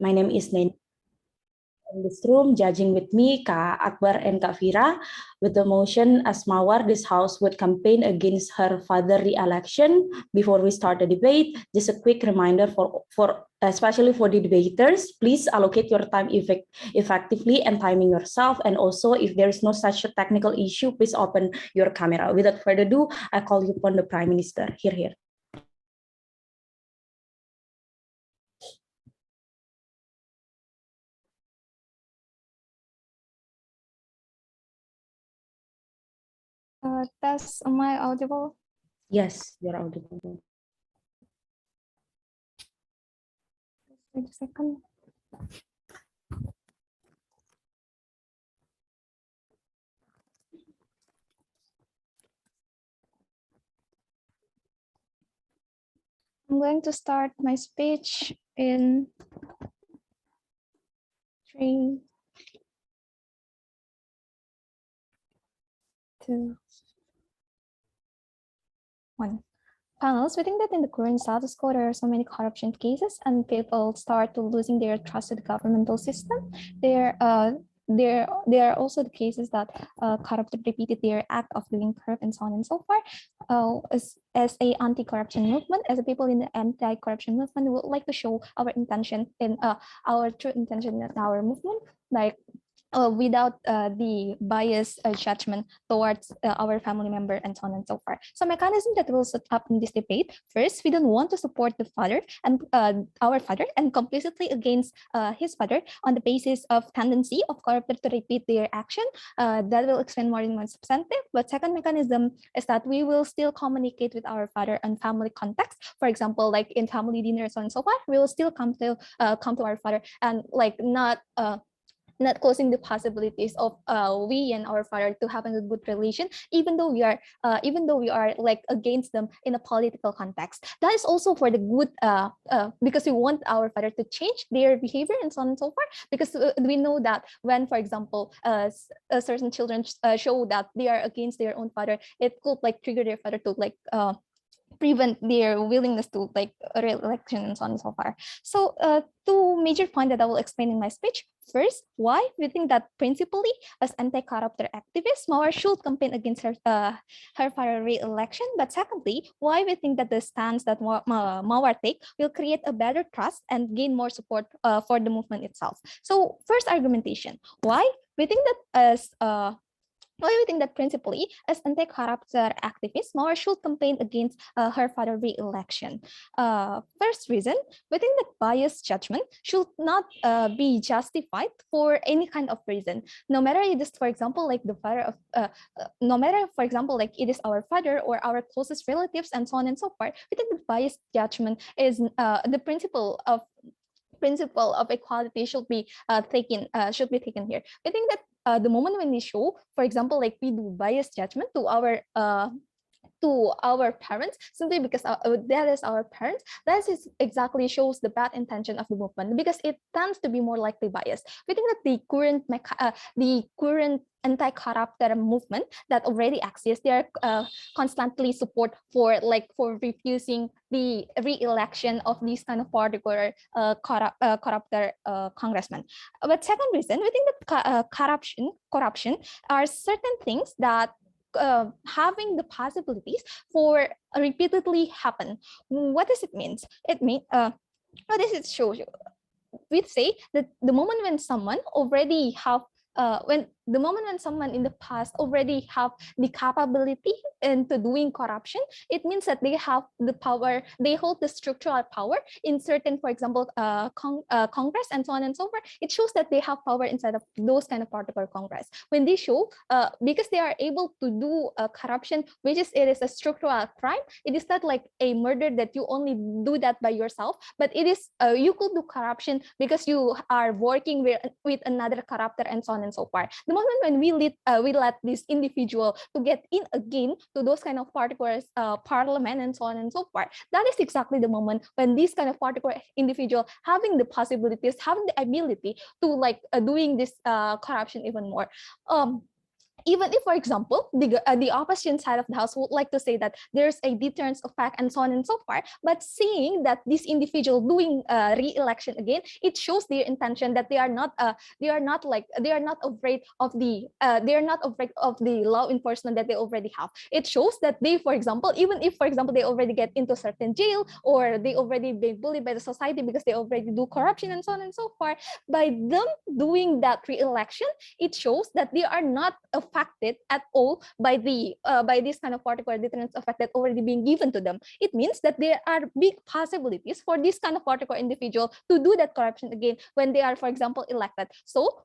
My name is Nen. In this room, judging with me, Kak Akbar and Kak Fira, with the motion as Mawar, this House would campaign against her father re-election. Before we start the debate, just a quick reminder for especially for the debaters, please allocate your time effectively and timing yourself. And also, if there is no such a technical issue, please open your camera. Without further ado, I call you upon the Prime Minister. Here. Am I audible? Yes, you're audible. Wait a second. I'm going to start my speech in 3, 2, 1. Panels, we think that in the current status quo, there are so many corruption cases and people start to losing their trust in the governmental system. There are also the cases that corrupted repeated their act of doing corrupt and so on and so forth. As a anti-corruption movement, as a people in the anti-corruption movement, we would like to show our intention in our true intention in our movement, like without the bias judgment towards our family member and so on and so forth. So mechanism that will set up in this debate. First, we don't want to support the father and our father and complicitly against his father on the basis of tendency of corrupted to repeat their action. That will explain more in one substantive. But second mechanism is that we will still communicate with our father on family context. For example, like in family dinners and so forth, we will still come to our father and like not closing the possibilities of we and our father to having a good relation, even though we are like against them in a political context. That is also for the good, because we want our father to change their behavior and so on and so forth. Because we know that when, for example, certain children show that they are against their own father, it could like trigger their father to like prevent their willingness to like re-election and so on and so forth. So two major points that I will explain in my speech. First, why we think that principally as anti-corrupter activists, Mawar should campaign against her father re-election. But secondly, why we think that the stance that Mawar take will create a better trust and gain more support for the movement itself. So first argumentation, why we think that as principally, as anti-corruption activists, Mawar should campaign against her father re-election. First reason, we think that biased judgment should not be justified for any kind of reason. No matter it is, for example, like the father of, no matter, for example, like it is our father or our closest relatives and so on and so forth, we think the biased judgment is the principle of equality should be taken here. I think that the moment when we show, for example, like we do biased judgment to our parents simply because that is our parents, that is exactly shows the bad intention of the movement, because it tends to be more likely biased. We think that the current anti-corruption movement that already exists, they are constantly support for refusing the re-election of these kind of particular corrupter congressmen. But second reason, we think that corruption are certain things that having the possibilities for repeatedly happen. What does it mean? It means what does it show you? We say that the moment when someone already have the moment when someone in the past already have the capability into doing corruption, it means that they have the power, they hold the structural power in certain, for example, Congress and so on and so forth. It shows that they have power inside of those kind of particular Congress. When they show, because they are able to do corruption, it is a structural crime. It is not like a murder that you only do that by yourself, but it is you could do corruption because you are working with another corrupter and so on and so forth. The moment when we let this individual to get in again to those kind of particular parliament and so on and so forth, that is exactly the moment when this kind of particular individual having the possibilities, having the ability to doing this corruption even more. even if, for example, the opposition side of the house would like to say that there's a deterrence effect and so on and so forth, but seeing that this individual doing re-election again, it shows their intention that they are not afraid of the law enforcement that they already have. It shows that they, for example, even if, for example, they already get into certain jail, or they already been bullied by the society because they already do corruption and so on and so forth, by them doing that re-election, it shows that they are not affected at all by this kind of particular deterrence effect that already being given to them. It means that there are big possibilities for this kind of particular individual to do that corruption again when they are, for example, elected. So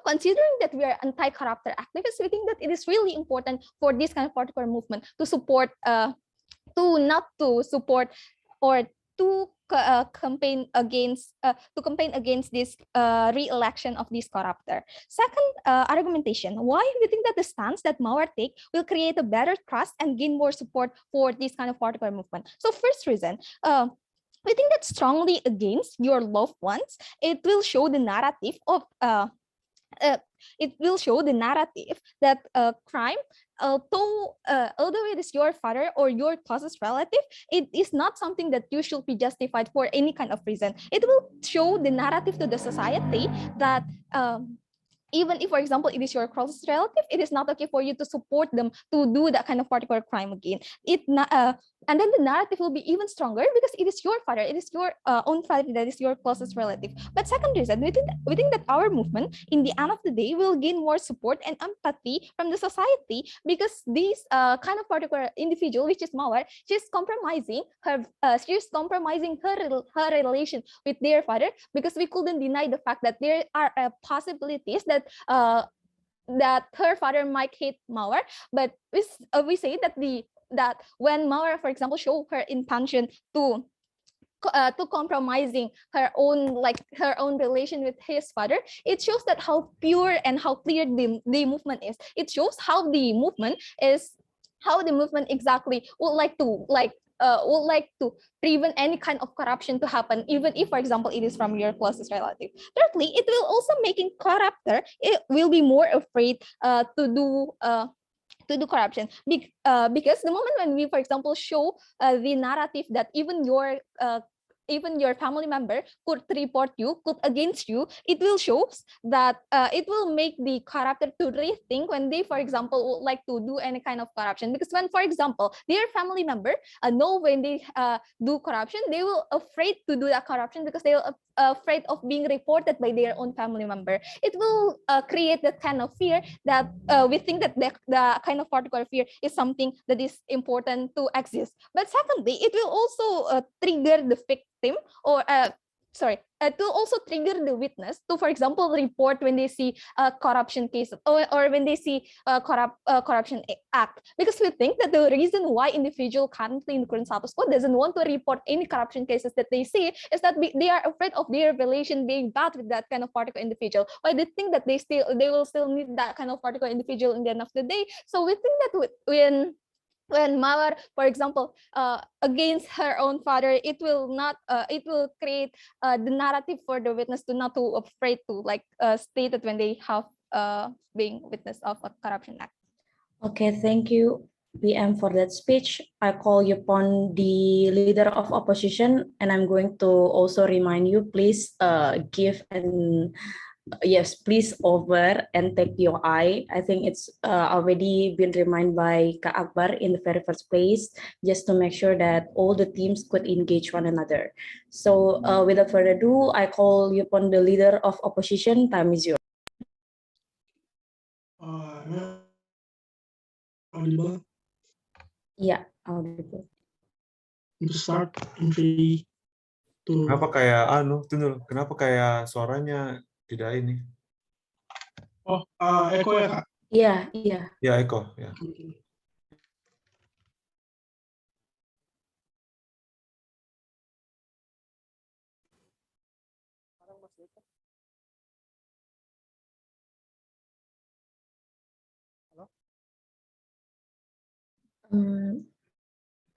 considering that we are anti-corruptor activists, we think that it is really important for this kind of particular movement to support, to not to support or to campaign against this re-election of this corruptor. Second argumentation, why we think that the stance that Mawar take will create a better trust and gain more support for this kind of particular movement. So first reason, we think that strongly against your loved ones, it will show the narrative of that crime, although it is your father or your closest relative, it is not something that you should be justified for any kind of reason. It will show the narrative to the society that even if, for example, it is your closest relative, it is not okay for you to support them to do that kind of particular crime again. And then the narrative will be even stronger because it is your father, it is your own father that is your closest relative. But second reason, we think that our movement, in the end of the day, will gain more support and empathy from the society because this kind of particular individual, which is Mawar, she's compromising her relation with their father, because we couldn't deny the fact that there are possibilities that her father might hate Mawar, but we say that when Mawar, for example, show her intention to compromising her own relation with his father, it shows that how pure and how clear the movement is. It shows how the movement exactly would like to prevent any kind of corruption to happen, even if, for example, it is from your closest relative. Thirdly, it will also making corruptor, it will be more afraid to do corruption, because the moment when we, for example, show the narrative that even your family member could report you, could against you, it will show that it will make the corruptor to rethink when they, for example, would like to do any kind of corruption. Because when, for example, their family member know when they do corruption, they will afraid to do that corruption because they will afraid of being reported by their own family member. It will create that kind of fear that we think that the kind of particular fear is something that is important to exist. But secondly, it will also trigger the victim, or to also trigger the witness to, for example, report when they see a corruption case, or when they see a corruption act. Because we think that the reason why individual currently in the current status quo doesn't want to report any corruption cases that they see is that they are afraid of their relation being bad with that kind of particular individual. Why they think that they will still need that kind of particular individual in the end of the day. So we think that when Mawar, for example, against her own father, it will create the narrative for the witness to not too afraid to state it when they have being witness of a corruption act. Okay, thank you, PM, for that speech. I call upon the leader of opposition, and I'm going to also remind you, please give and yes, please over and take POI. I think it's already been reminded by Kak Akbar in the very first place, just to make sure that all the teams could engage one another. So without further ado, I call upon the leader of opposition. Time is yours. Audible? Yeah, audible. To start in 3, 2. Kenapa kayak kenapa kayak suaranya tidak ini? Oh, Eko ya, Kak? Iya, iya. Ya, Eko, ya.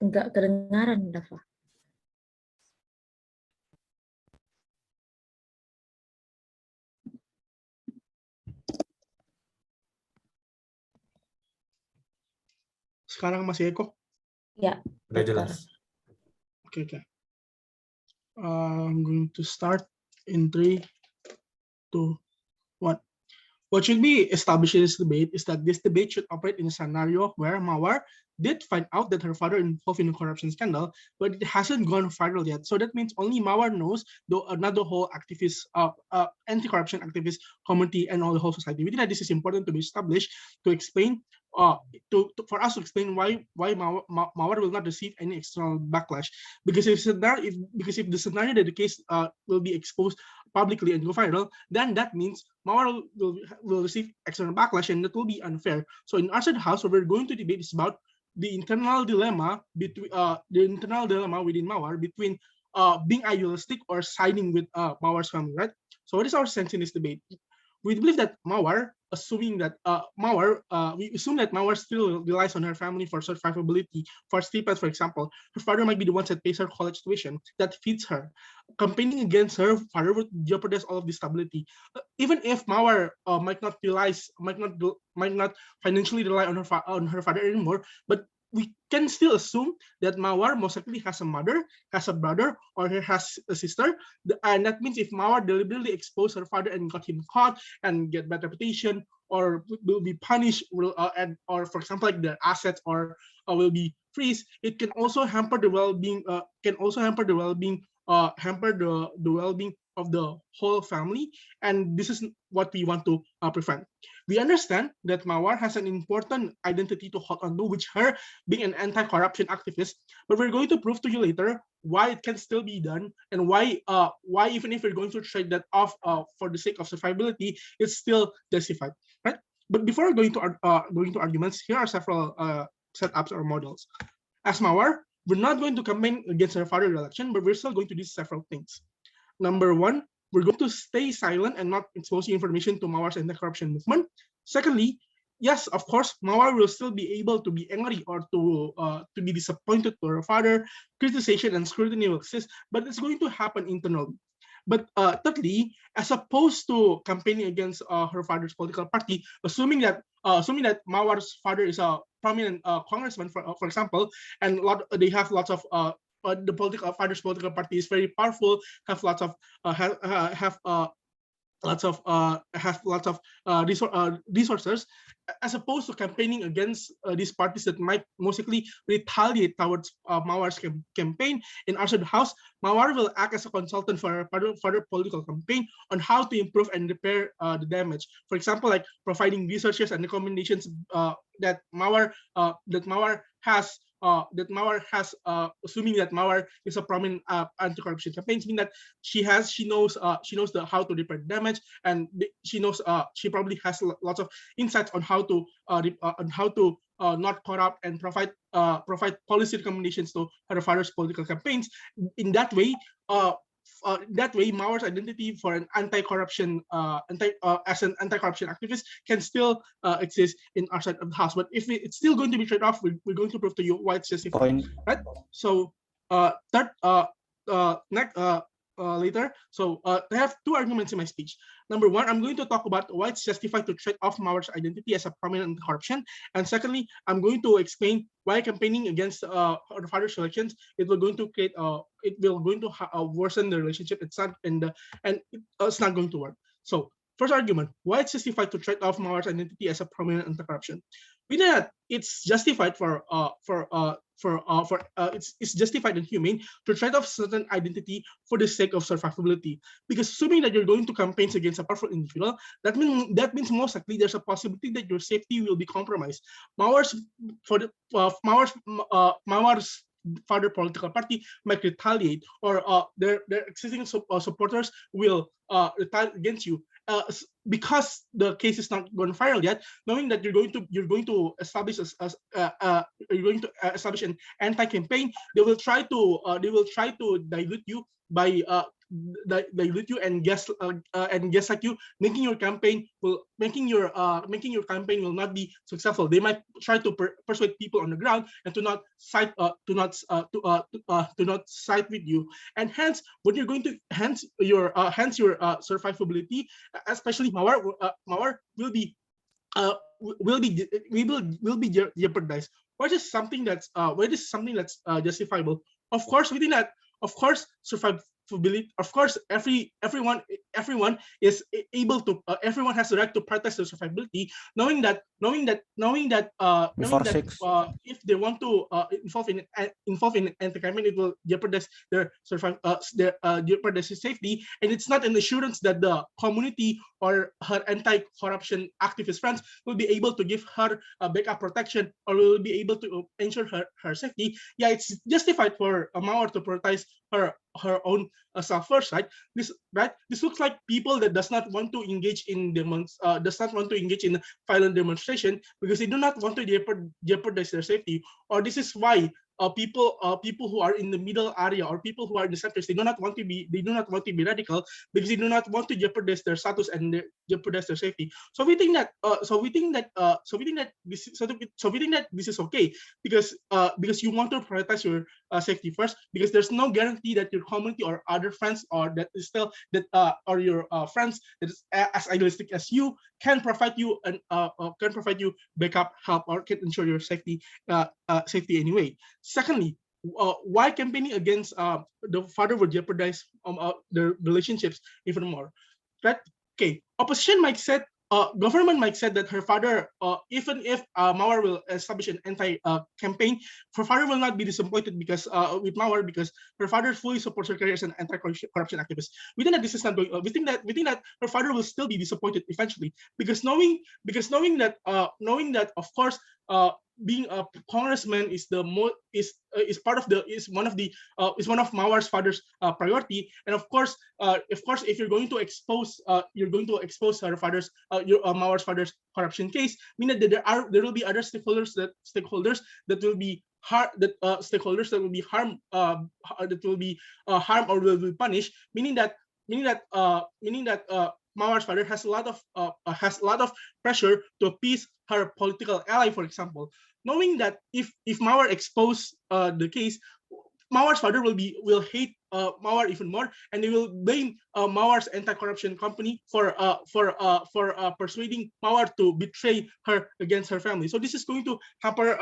Enggak kedengaran, Dava. Sekarang masih echo? Ya, Udah better. jelas. Okay. I'm going to start in 3, 2, 1. What should be established in this debate is that this debate should operate in a scenario where Mawar did find out that her father involved in a corruption scandal, but it hasn't gone viral yet. So that means only Mawar knows, though another whole activist, anti-corruption activist community and all the whole society. We think that this is important to be established to explain, for us to explain why Mawar will not receive any external backlash. Because if the scenario that the case will be exposed publicly and go viral, then that means Mawar will receive external backlash, and that will be unfair. So in our house, what we're going to debate is about the internal dilemma between within Mawar between being idealistic or siding with Mawar's family, right? So what is our sense in this debate? We believe that Mawar, we assume that Mawar still relies on her family for survivability. For stipends, for example, her father might be the one that pays her college tuition, that feeds her. Campaigning against her father would jeopardize all of this stability. Even if Mawar might not financially rely on her father anymore, but we can still assume that Mawar most likely has a mother, has a brother, or has a sister. And that means if Mawar deliberately exposed her father and got him caught and get bad reputation, or will be punished, or for example, like their assets, or will be freeze, it can also hamper the well-being. Hamper the well-being of the whole family, and this is what we want to prevent. We understand that Mawar has an important identity to hold on to, which her being an anti-corruption activist, but we're going to prove to you later why it can still be done, and why even if we're going to trade that off for the sake of survivability, it's still justified, right? But before going to arguments, here are several setups or models. As Mawar, we're not going to campaign against her father's election, but we're still going to do several things. Number one, we're going to stay silent and not expose information to Mawar's anti-corruption movement. Secondly, yes, of course, Mawar will still be able to be angry or to be disappointed to her father. Criticization and scrutiny will exist, but it's going to happen internally. But thirdly, as opposed to campaigning against her father's political party, assuming that Mawar's father is a prominent congressman, for example, and they have lots of the father's political party is very powerful, have lots of resources, as opposed to campaigning against these parties that might mostly retaliate towards Mawar's campaign. In our house, Mawar will act as a consultant for a political campaign on how to improve and repair the damage. For example, like providing researches and recommendations that Mawar has. Assuming that Mawar is a prominent anti-corruption campaign, meaning that she knows how to repair damage, and she probably has lots of insights on how to not corrupt and provide policy recommendations to her father's political campaigns. In that way, Mawar's identity for an anti-corruption as an anti-corruption activist can still exist in our side of the house. But if it's still going to be trade off, we're going to prove to you why it's justified, right? So later. So I have two arguments in my speech. Number one, I'm going to talk about why it's justified to trade off Mawar's identity as a prominent corruption, and secondly, I'm going to explain why campaigning against her father's elections it will going to worsen the relationship. It's not it's not going to work. So first argument, why it's justified to trade off Mawar's identity as a prominent anti-corruption. We know that it's justified it's justified and humane to trade off certain identity for the sake of survivability. Because assuming that you're going to campaign against a powerful individual, that means most likely there's a possibility that your safety will be compromised. Mawar's father political party might retaliate, or their existing supporters will retaliate against you. Because the case is not gone viral yet, knowing that you're going to establish an anti-campaign, they will try to dilute you by dilute you and gaslight you, making your campaign will not be successful. They might try to persuade people on the ground and to not side with you, and hence what you're going to your survivability, especially Mawar will be jeopardized. justifiable. Of course, within that, of course, survivability. Of course, everyone is able to. Everyone has the right to protest their survivability, knowing that Before 6. if they want to involve in anti-crime, it will jeopardize their jeopardize their safety, and it's not an assurance that the community or her anti-corruption activist friends will be able to give her backup protection or will be able to ensure her safety. Yeah, it's justified for Mawar to prioritize her own self first, right? This looks like people that does not want to engage in violent demonstration because they do not want to jeopardize their safety, or this is why people who are in the middle area or people who are in the centers, they do not want to be radical because they do not want to jeopardize their status and jeopardize their safety. So we think that this is okay because you want to prioritize your safety first, because there's no guarantee that your community or other friends or that is still that or your friends that is as idealistic as you can provide you backup help or can ensure your safety anyway. Secondly, why campaigning against the father would jeopardize the relationships even more, right? Okay, opposition might say, government might say that her father, even if Mawar will establish an anti-campaign, her father will not be disappointed because with Mawar because her father fully supports her career as an anti-corruption activist. We think that this is not going. We think that her father will still be disappointed eventually because knowing that of course being a congressman is one of Mawar's father's priority, and of course if you're going to expose her father's Mawar's father's corruption case, meaning that there will be other stakeholders that will be harmed or will be punished, meaning that Mawar's father has a lot of pressure to appease her political ally, for example, knowing that if Mawar expose the case, Mawar's father will hate Mawar even more, and they will blame Mawar's anti-corruption company for persuading Mawar to betray her against her family. So this is going to hamper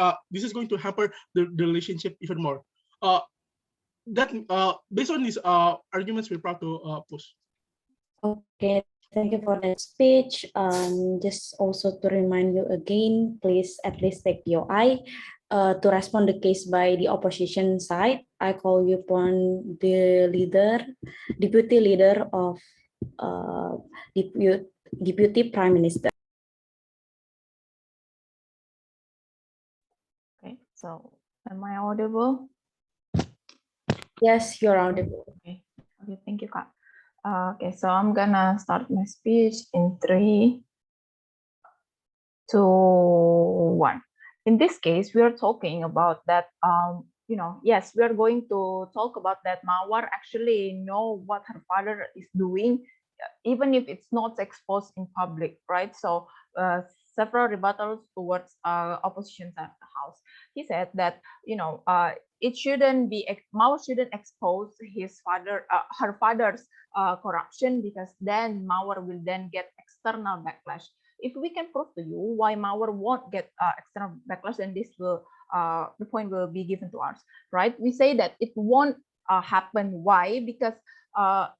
the relationship even more. Based on these arguments, we're proud to push. Okay, thank you for that speech. Just also to remind you again, please at least take POI. To respond the case by the opposition side, I call you upon the deputy leader of deputy prime minister. Okay, so am I audible? Yes, you're audible. Okay, thank you, Kak. Okay, so I'm gonna start my speech in 3, 2, 1. In this case, we are talking about that, yes, we are going to talk about that Mawar actually know what her father is doing, even if it's not exposed in public, right? So several rebuttals towards opposition side of the house. He said that, it shouldn't be, Mawar shouldn't expose her father's corruption, because then Mawar will then get external backlash. If we can prove to you why Mawar won't get external backlash, then this will the point will be given to us, right? We say that it won't happen. Why? Because her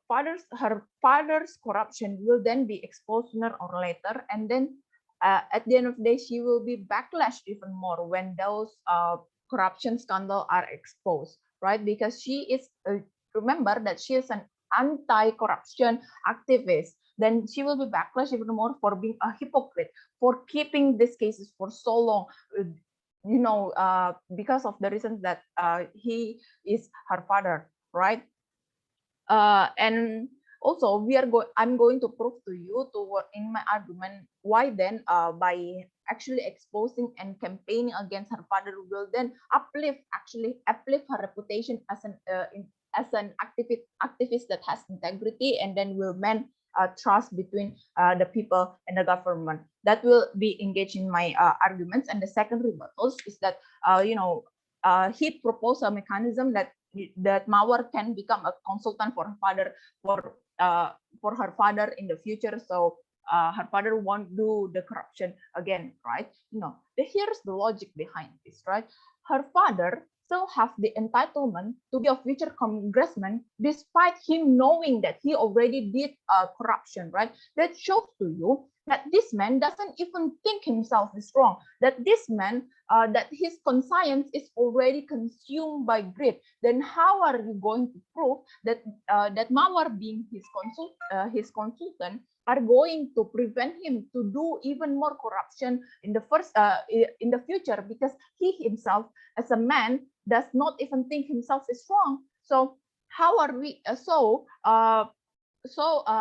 father's corruption will then be exposed sooner or later, and then at the end of the day, she will be backlashed even more when those corruption scandals are exposed, right? Because she is remember that she is an anti-corruption activist. Then she will be backlashed even more for being a hypocrite, for keeping these cases for so long, because of the reasons that he is her father, right? And also I'm going to prove to you in my argument why then by actually exposing and campaigning against her father will then uplift her reputation as an activist that has integrity, and then will mend trust between the people and the government. That will be engaged in my arguments. And the second rebuttal is that he proposed a mechanism that Mawar can become a consultant for her father in the future. So her father won't do the corruption again, right? No, here's the logic behind this, right? Her father still have the entitlement to be a future congressman despite him knowing that he already did corruption, right? That shows to you that this man doesn't even think himself is wrong, that this man, that his conscience is already consumed by greed. Then how are you going to prove that that Mawar, being his consultant, are going to prevent him to do even more corruption in the future, because he himself as a man does not even think himself is wrong. So how are we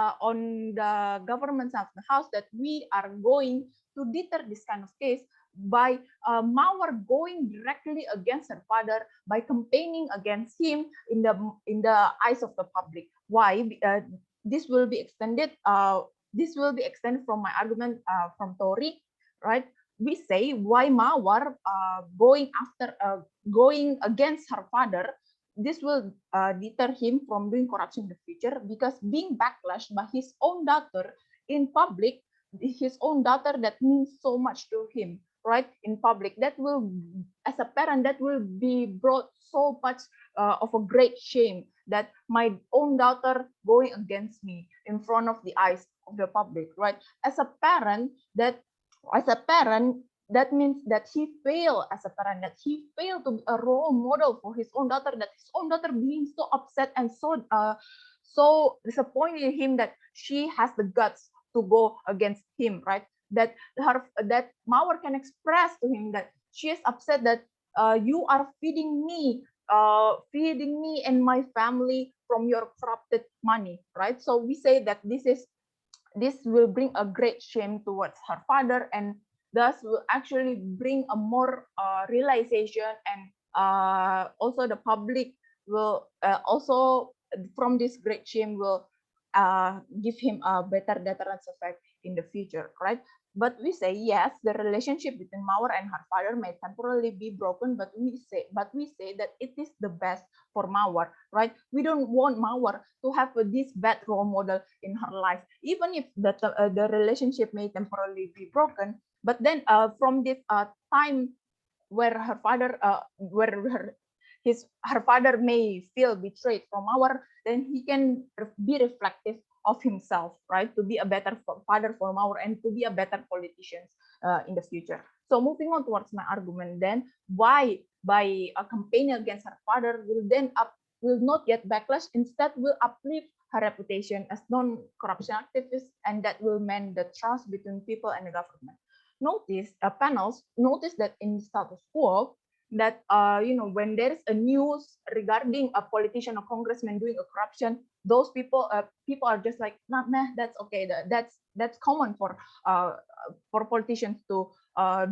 on the government of the house that we are going to deter this kind of case by Mawar going directly against her father, by campaigning against him in the eyes of the public. Why? This will be extended. This will be extended from my argument from Tori, right? We say why Mawar going against her father. This will deter him from doing corruption in the future, because being backlashed by his own daughter in public, his own daughter that means so much to him, right? In public, that will, as a parent, that will be brought so much of a great shame, that my own daughter going against me in front of the eyes of the public, right? As a parent, that means that he failed as a parent, that he failed to be a role model for his own daughter, that his own daughter being so upset and so disappointed in him that she has the guts to go against him, right? That Mawar can express to him that she is upset that you are feeding me and my family from your corrupted money, right? So we say that this will bring a great shame towards her father, and thus will actually bring a more realization, and also the public will also from this great shame will give him a better deterrence effect in the future, right? But we say yes, the relationship between Mawar and her father may temporarily be broken, but we say that it is the best for Mawar, right? We don't want Mawar to have this bad role model in her life, even if the relationship may temporarily be broken. But then from this time where her father her father may feel betrayed from Mawar, then he can be reflective of himself, right? To be a better father for Mawar and to be a better politician in the future. So moving on towards my argument, then why by a campaign against her father will not get backlash, instead will uplift her reputation as non-corruption activist, and that will mend the trust between people and the government. Panels notice that in status quo, that when there is a news regarding a politician or congressman doing a corruption, those people are just like, nah, that's okay, that's common for politicians to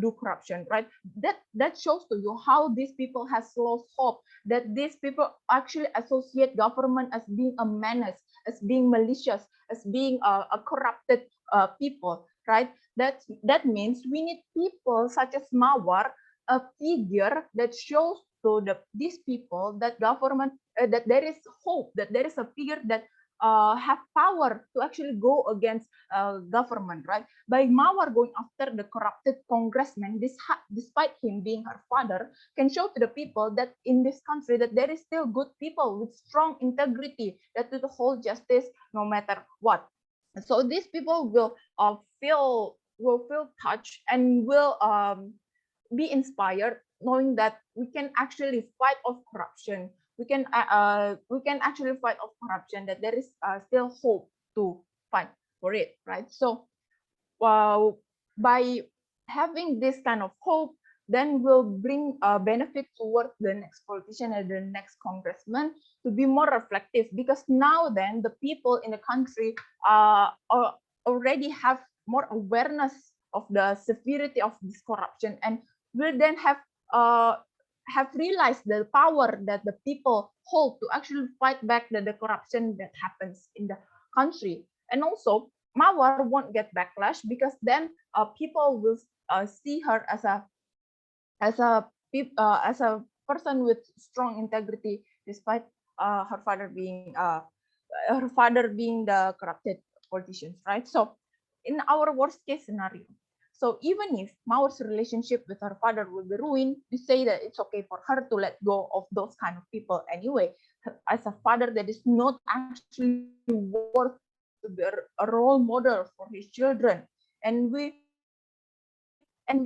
do corruption, right? That shows to you how these people has lost hope, that these people actually associate government as being a menace, as being malicious, as being a corrupted people, right? That means we need people such as Mawar, a figure that shows to these people that government, that there is hope, that there is a figure that have power to actually go against government, right? By Mawar going after the corrupted congressman, despite him being her father, can show to the people that in this country that there is still good people with strong integrity that will hold justice no matter what. So these people will feel touched and will be inspired, knowing that we can actually fight off corruption. We can actually fight off corruption. That there is still hope to fight for it, right? So, by having this kind of hope, then will bring benefit towards the next politician and the next congressman to be more reflective, because now then the people in the country already have more awareness of the severity of this corruption, and will then have realized the power that the people hold to actually fight back the corruption that happens in the country. And also, Mawar won't get backlash, because then people will see her as a person with strong integrity, despite her father being the corrupted politicians, right? So in our worst case scenario. So even if Mawar's relationship with her father will be ruined, we say that it's okay for her to let go of those kind of people anyway. As a father that is not actually worth to be a role model for his children, and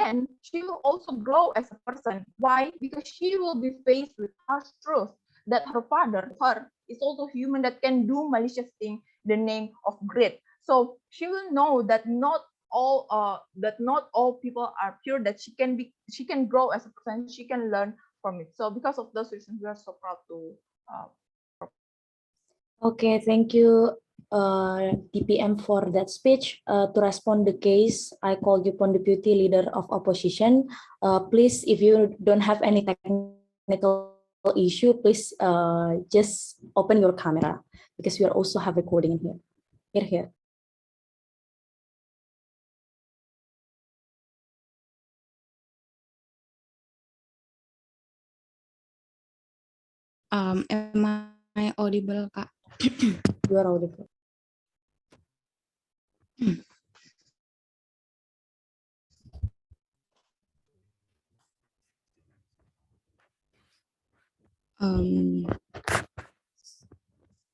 then she will also grow as a person. Why? Because she will be faced with harsh truth that her father, her, is also human that can do malicious thing in the name of greed. So she will know that not all people are pure, that she can grow as a person, she can learn from it. So because of those reasons, we are so proud to Okay, thank you, DPM, for that speech. To respond the case, I called upon Deputy Leader of Opposition. Please, if you don't have any technical issue, please just open your camera, because we are also have recording here. Here. Am I audible, Kak? You are audible.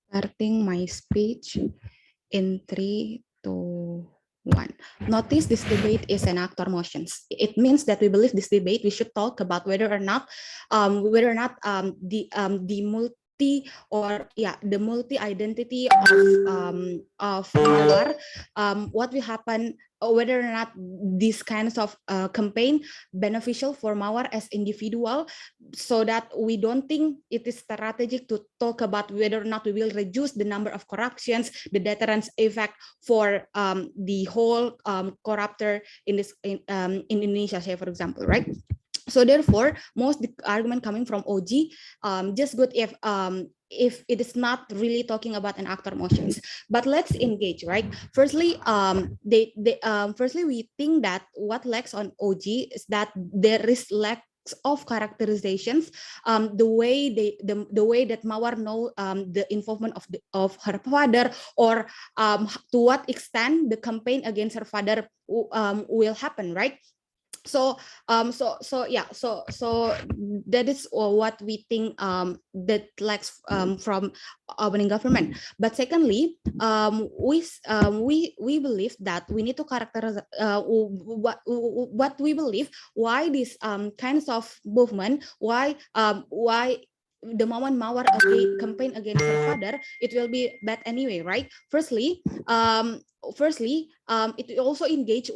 Starting my speech in 3, 2, 1. Notice this debate is an actor motions. It means that we believe this debate we should talk about whether or not the multi identity of Mawar, what will happen, or whether or not these kinds of campaign beneficial for Mawar as individual, so that we don't think it is strategic to talk about whether or not we will reduce the number of corruptions, the deterrence effect for the whole corruptor in Indonesia, say, for example, right? So therefore, most the argument coming from OG, just good if it is not really talking about an actor motions. But let's engage, right? Firstly, firstly we think that what lacks on OG is that there is lack of characterizations, the way that Mawar know the involvement of her father, or to what extent the campaign against her father will happen, right? So that is what we think that lacks from opening government. But secondly, we believe that we need to characterize what we believe, why this kinds of movement, why the moment Mawar campaign against her father, it will be bad anyway, right? Firstly, it also engage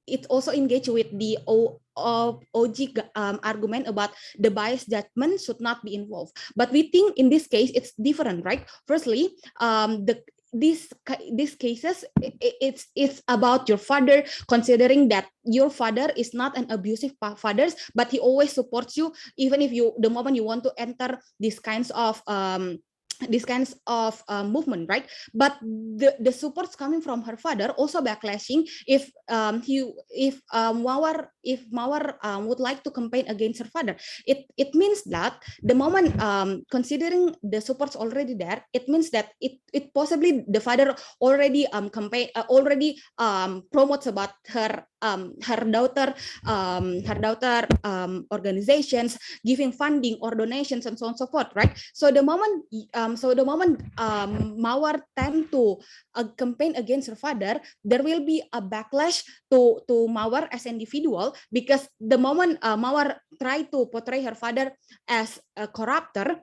it also engage with the OG argument about the bias judgment should not be involved. But we think in this case it's different, right? Firstly, these cases, it's about your father, considering that your father is not an abusive father, but he always supports you, even if the moment you want to enter these kinds of movement, right? But the supports coming from her father also backlashing if Mawar would like to campaign against her father. It means that the moment considering the supports already there, it means that it possibly the father already campaign already promotes about her daughter organizations, giving funding or donations and so on and so forth, right? So the moment Mawar tend to campaign against her father, there will be a backlash to Mawar as an individual, because the moment Mawar try to portray her father as a corruptor,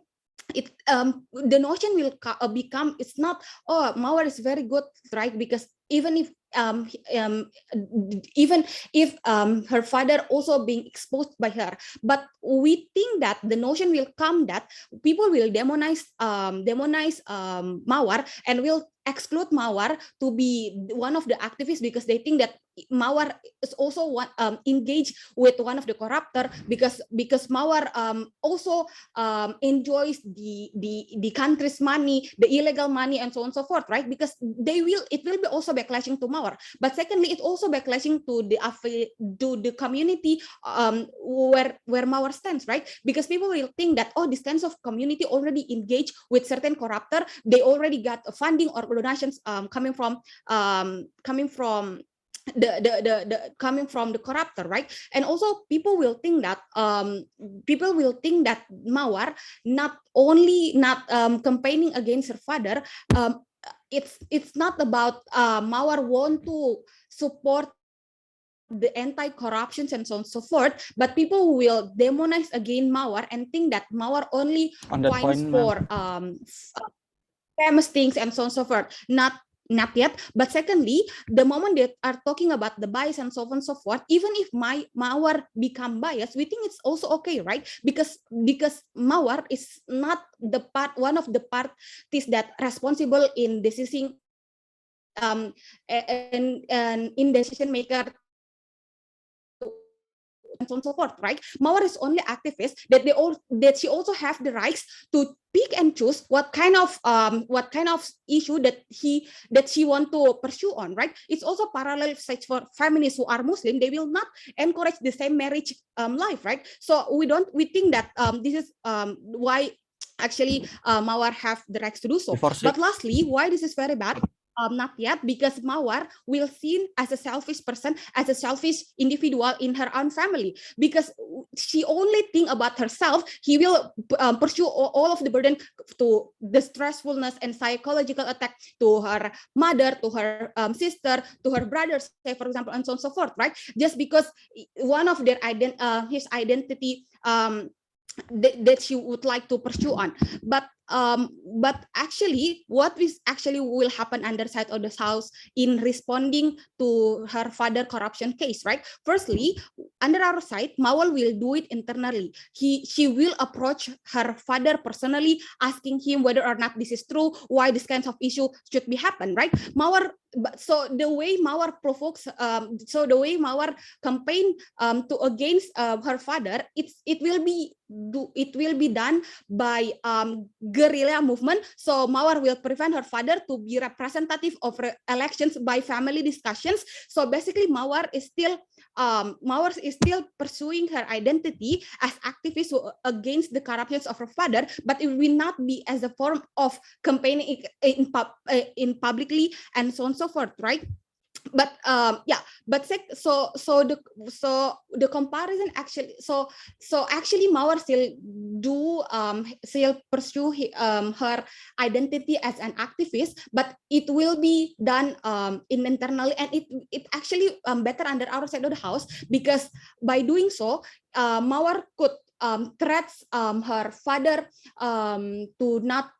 the notion will become, it's not, oh, Mawar is very good, right? Because even if her father also being exposed by her, but we think that the notion will come that people will demonize Mawar and will exclude Mawar to be one of the activists, because they think that Mawar is also engaged with one of the corruptor because Mawar also enjoys the country's money, the illegal money, and so on and so forth, right? Because it will be also backlashing to Mawar. But secondly, it also backlashing to the community where Mawar stands, right? Because people will think that, oh, this kinds of community already engaged with certain corruptor, they already got funding or donations coming from coming from the corruptor, right? And also people will think that Mawar not campaigning against her father. It's not about Mawar want to support the anti-corruptions and so on and so forth, but people will demonize again Mawar and think that Mawar only finds for famous things and so on and so forth. Not yet. But secondly, the moment they are talking about the bias and so on and so forth, even if Mawar become biased, we think it's also okay, right? Because Mawar is not one of the parties that responsible in deciding and in decision maker and so on and so forth, right? Mawar is only activist that she also have the rights to pick and choose what kind of issue that she want to pursue on, right? It's also parallel such for feminists who are Muslim. They will not encourage the same marriage life, right? So we think that this is why actually Mawar have the rights to do so. But lastly, why this is very bad? Not yet, because Mawar will seen as a selfish person, as a selfish individual in her own family, because she only think about herself. He will pursue all of the burden to the stressfulness and psychological attack to her mother, to her sister, to her brothers, say for example, and so on and so forth, right? Just because one of their his identity that she would like to pursue on. But actually what will happen under side of the house in responding to her father corruption case, right? Firstly, under our side, Mawar will do it internally. She will approach her father personally, asking him whether or not this is true, why this kinds of issue should be happen, right? So the way Mawar provokes, so the way Mawar campaign to against her father, it will be done by guerrilla movement. So Mawar will prevent her father to be representative of elections by family discussions. So basically, Mawar is still pursuing her identity as activist against the corruptions of her father, but it will not be as a form of campaigning in publicly and so on and so forth, right? But the comparison actually, so actually Mawar still pursue her identity as an activist, but it will be done internally, and it actually better under our side of the house, because by doing so Mawar could threats her father to not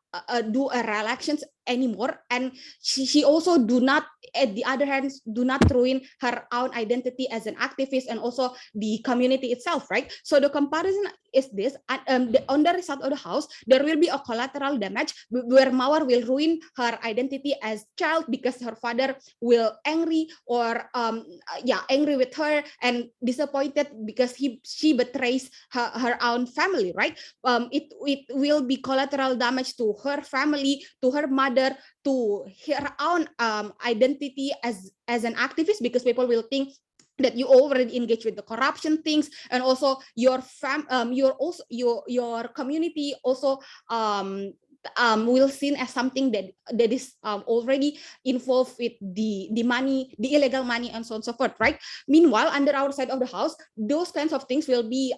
do a re-elections anymore, and she also do not, at the other hand, do not ruin her own identity as an activist and also the community itself, right? So the comparison is this: on the result of the house, there will be a collateral damage where Mawar will ruin her identity as child because her father will angry or angry with her and disappointed because she betrays her own family, right? It will be collateral damage to her family, to her mother, to her own identity as an activist, because people will think that you already engage with the corruption things, and also your community also will seen as something that is already involved with the money, the illegal money, and so on and so forth, right? Meanwhile, under our side of the house, those kinds of things will be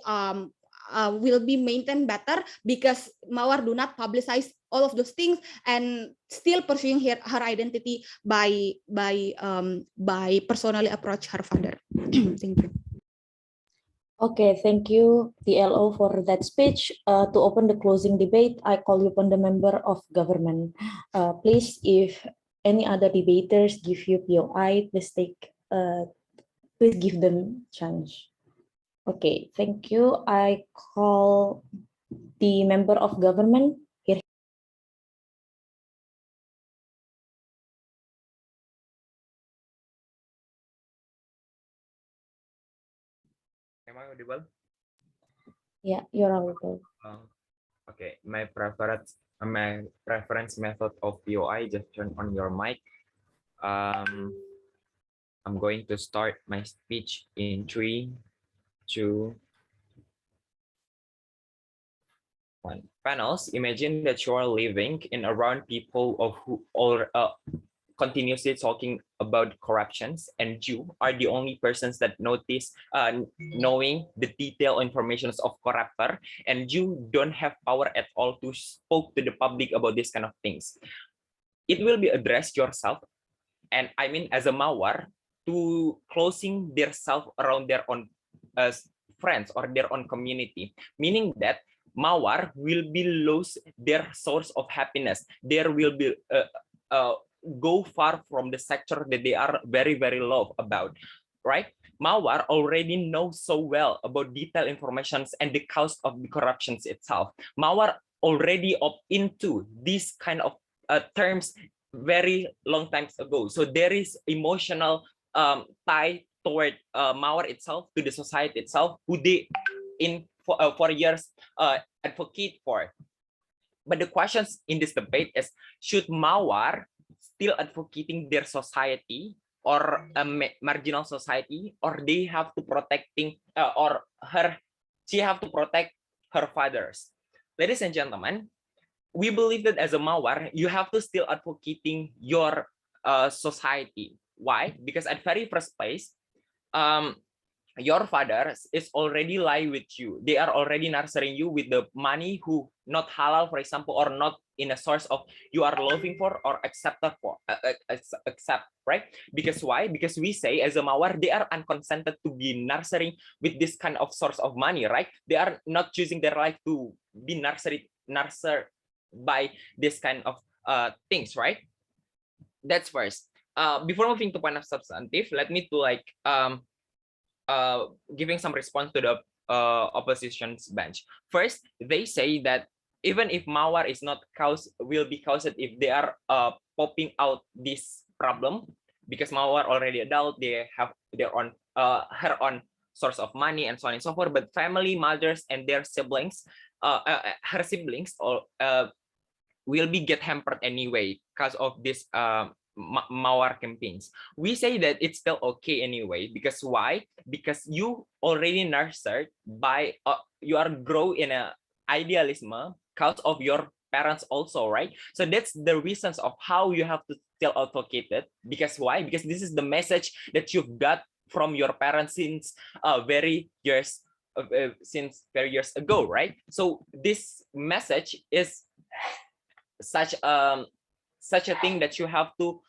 maintained better, because Mawar do not publicize all of those things and still pursuing her identity by personally approach her father. Thank you. Okay, thank you, TLO, for that speech. To open the closing debate, I call upon the member of government. Please, if any other debaters give you POI, please give them chance. Okay, thank you. I call the member of government. Am I audible? Yeah, you're audible. Okay, my preference method of POI, just turn on your mic. I'm going to start my speech in 3, 2, 1. Panels, imagine that you are living in around people of who all continuously talking about corruptions, and you are the only persons that notice knowing the detailed informations of corruptor, and you don't have power at all to spoke to the public about this kind of things. It will be addressed yourself, and I mean as a Mawar, to closing their self around their own friends or their own community, meaning that Mawar will be lose their source of happiness. There will be go far from the sector that they are very, very love about, right? Mawar already knows so well about detailed informations and the cause of the corruptions itself. Mawar already opt into these kind of terms very long times ago. So there is emotional tie toward Mawar itself, to the society itself, who they for years advocate for. But the questions in this debate is, should Mawar still advocating their society or a marginal society, or they have to protecting she have to protect her fathers? Ladies and gentlemen, we believe that as a Mawar, you have to still advocating your society. Why? Because at very first place, your father is already lie with you. They are already nurturing you with the money who not halal, for example, or not in a source of you are loving for or accepted for, accept, right? Because why? Because we say as a Mawar, they are unconsented to be nurturing with this kind of source of money, right? They are not choosing their life to be nurtured by this kind of things, right? That's first. Before moving to point of substantive, let me to like giving some response to the opposition's bench. First, they say that even if Mawar is not will be caused if they are popping out this problem, because Mawar already adult, they have their own her own source of money and so on and so forth. But family, mothers, and their siblings, her siblings, or will be get hampered anyway because of this Mawar campaigns. We say that it's still okay anyway, because why? Because you already nurtured by you are grow in a idealism because of your parents also, right? So that's the reasons of how you have to still advocate it. Because why? Because this is the message that you've got from your parents since very years ago, right? So this message is such a thing that you have to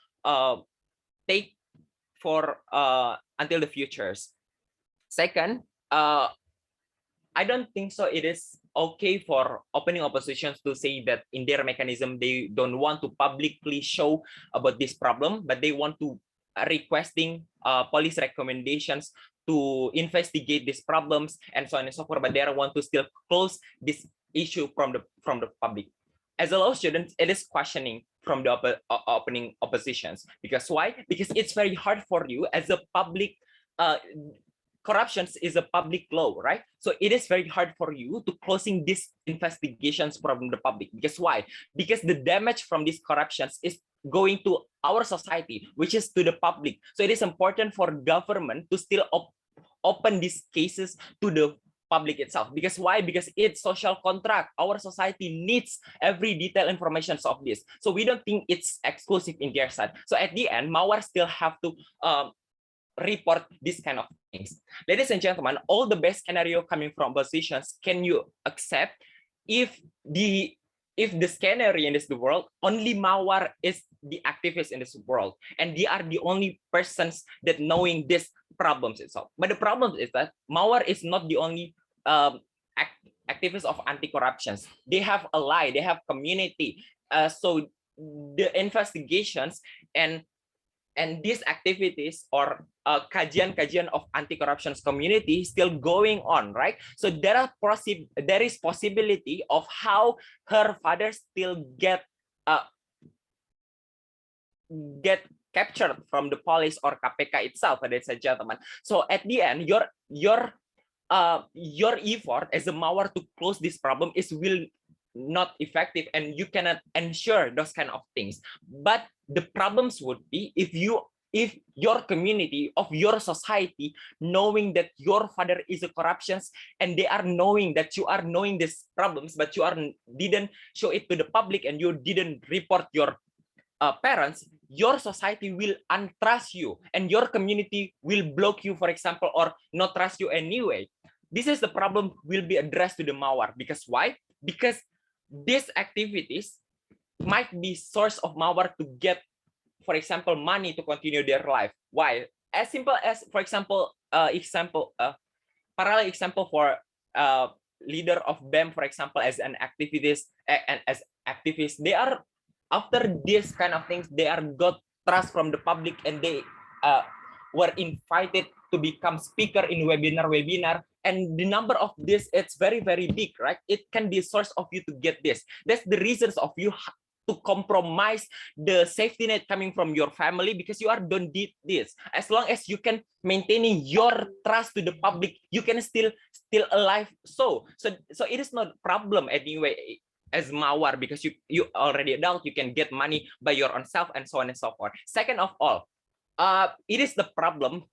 take for until the futures. Second, I don't think so it is okay for opening oppositions to say that in their mechanism they don't want to publicly show about this problem, but they want to requesting police recommendations to investigate these problems and so on and so forth, but they want to still close this issue from the public. As a law student, it is questioning from the opening oppositions. Because why? Because it's very hard for you as a public, corruptions is a public law, right? So it is very hard for you to closing these investigations from the public. Because why? Because the damage from these corruptions is going to our society, which is to the public. So it is important for government to still open these cases to the public itself. Because why? Because it's social contract. Our society needs every detailed information of this. So we don't think it's exclusive in their side. So at the end, Mawar still have to report this kind of things. Ladies and gentlemen, all the best scenario coming from positions, can you accept if the scenario in this world, only Mawar is the activist in this world, and they are the only persons that knowing this problems itself. But the problem is that Mawar is not the only activist of anti-corruptions. They have ally, they have community. So the investigations and these activities or kajian-kajian of anti-corruption community still going on, right? So there is possibility of how her father still get captured from the police or KPK itself, ladies and gentlemen. So at the end, your your effort as a Mawar to close this problem is will not effective, and you cannot ensure those kind of things. But the problems would be if your community of your society knowing that your father is a corruptions, and they are knowing that you are knowing these problems, but you didn't show it to the public, and you didn't report your parents, your society will untrust you, and your community will block you, for example, or not trust you anyway. This is the problem will be addressed to the Mawar. Because why? Because these activities might be source of Mawar to get, for example, money to continue their life. Why? As simple as, for example, parallel example for leader of BEM, for example, as an activist and as activists, they are after this kind of things, they are got trust from the public, and they were invited to become speaker in webinar, and the number of this, it's very, very big, right? It can be a source of you to get this. That's the reasons of you to compromise the safety net coming from your family, because you are don't did this. As long as you can maintaining your trust to the public, you can still alive. So it is not problem anyway as Mawar, because you already adult, you can get money by your own self, and so on and so forth. Second of all, it is the problem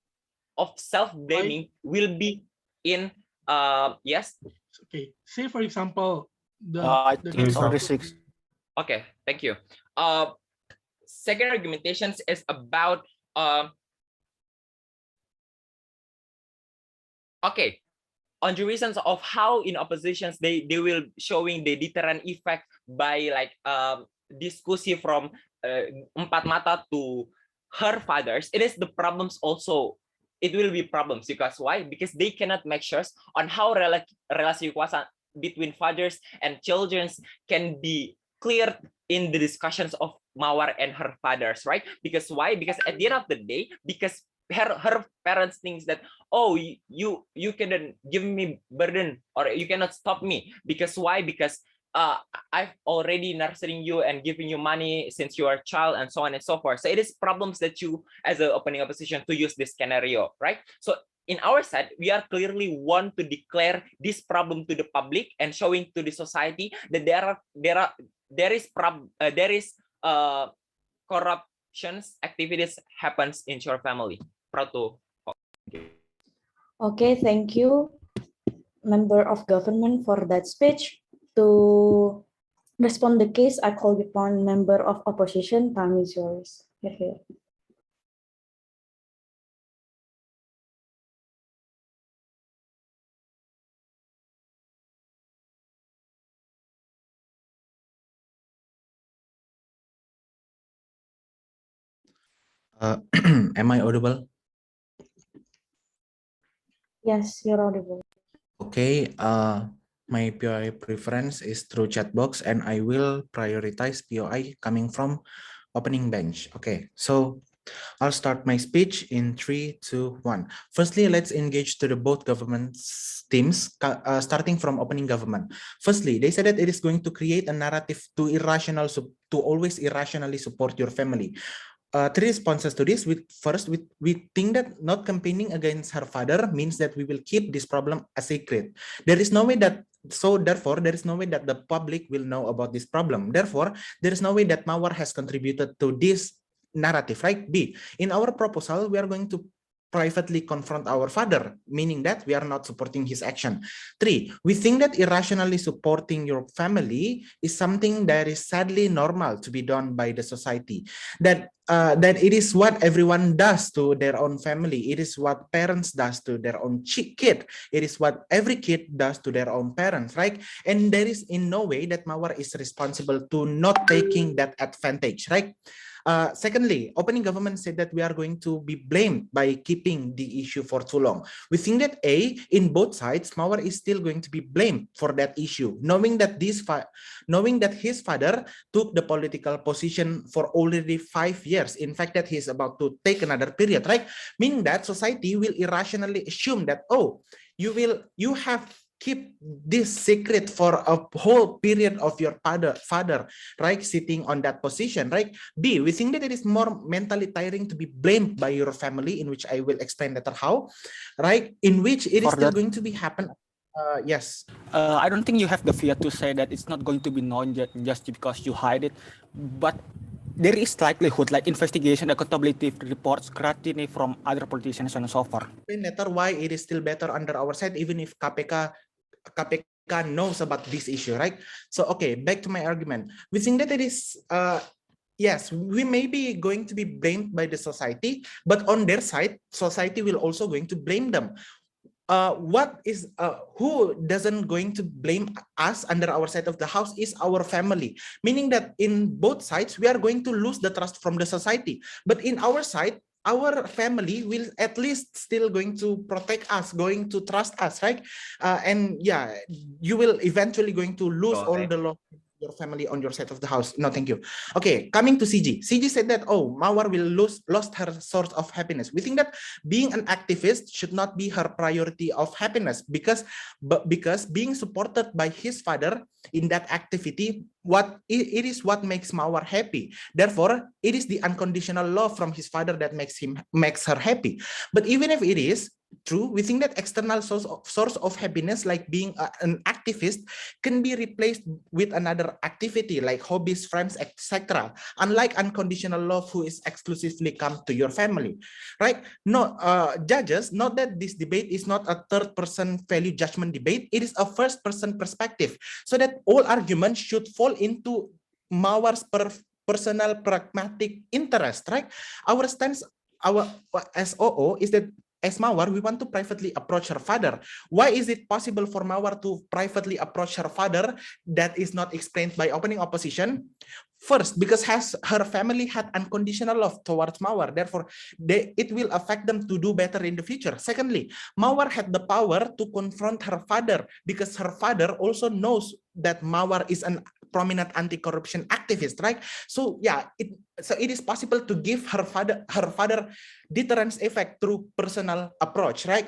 of self-blaming will be in yes. Okay, say for example I think it's only 6. Okay, thank you. Second argumentations is about okay, on the reasons of how in oppositions they will showing the deterrent effect by like diskusi from empat mata to her fathers. It is the problems also. It will be problems because why? Because they cannot make sure on how relasi kuasa between fathers and children can be clear in the discussions of Mawar and her fathers, right? Because why? Because at the end of the day, because her parents thinks that, oh, you cannot give me burden, or you cannot stop me. Because why? Because I've already nurturing you and giving you money since you are a child, and so on and so forth. So it is problems that you as an opening opposition to use this scenario, right? So in our side, we are clearly want to declare this problem to the public and showing to the society that there is corruptions activities happens in your family. Proud to. Okay, thank you, member of government, for that speech. To respond the case, I call upon member of opposition. Time is yours. Here. Am I audible? Yes, you're audible. Okay, my POI preference is through chat box, and I will prioritize POI coming from opening bench. Okay, so I'll start my speech in 3, 2, 1. Firstly, let's engage to the both government teams, starting from opening government. Firstly, they said that it is going to create a narrative to always irrationally support your family. 3 responses to this. First, we think that not campaigning against her father means that we will keep this problem a secret. There is no way that, so therefore, there is no way that the public will know about this problem. Therefore, there is no way that Mawar has contributed to this narrative, right? B, in our proposal, we are going to privately confront our father, meaning that we are not supporting his action. 3, we think that irrationally supporting your family is something that is sadly normal to be done by the society. That it is what everyone does to their own family. It is what parents does to their own kid. It is what every kid does to their own parents, right? And there is in no way that Mawar is responsible to not taking that advantage, right? Secondly, opening government said that we are going to be blamed by keeping the issue for too long. We think that in both sides, Mawar is still going to be blamed for that issue, knowing that his father took the political position for already 5 years. In fact, that he's about to take another period, right? Meaning that society will irrationally assume that, oh, you have keep this secret for a whole period of your father, right, sitting on that position, right? B, we think that it is more mentally tiring to be blamed by your family, in which I will explain later how, right? In which it is For still that, going to be happen. Yes. I don't think you have the fear to say that it's not going to be known just because you hide it, but there is likelihood like investigation, accountability reports, scrutiny from other politicians and so forth. Later why it is still better under our side, even if KPK knows about this issue, right? So, okay, back to my argument. We think that it is, yes, we may be going to be blamed by the society, but on their side, society will also going to blame them. Who doesn't going to blame us under our side of the house is our family, meaning that in both sides we are going to lose the trust from the society, but in our side our family will at least still going to protect us, going to trust us, right? And yeah, you will eventually going to lose all the love your family on your side of the house. No, thank you. Okay, coming to CG. CG said that, oh, Mawar will lost her source of happiness. We think that being an activist should not be her priority of happiness, because being supported by his father in that activity, it is what makes Mawar happy. Therefore, it is the unconditional love from his father that makes her happy. But even if it is true, we think that external source of happiness, like being an activist, can be replaced with another activity like hobbies, friends, etc. Unlike unconditional love, who is exclusively come to your family, right? No, judges, note that this debate is not a third-person value judgment debate. It is a first-person perspective, so that all arguments should fall into Mawar's personal pragmatic interest, right? Our stance, our SOO is that as Mawar, we want to privately approach her father. Why is it possible for Mawar to privately approach her father that is not explained by opening opposition? First, because her family had unconditional love towards Mawar, therefore it will affect them to do better in the future. Secondly, Mawar had the power to confront her father because her father also knows that Mawar is an prominent anti-corruption activist, right? So yeah, it is possible to give her father deterrence effect through personal approach, right?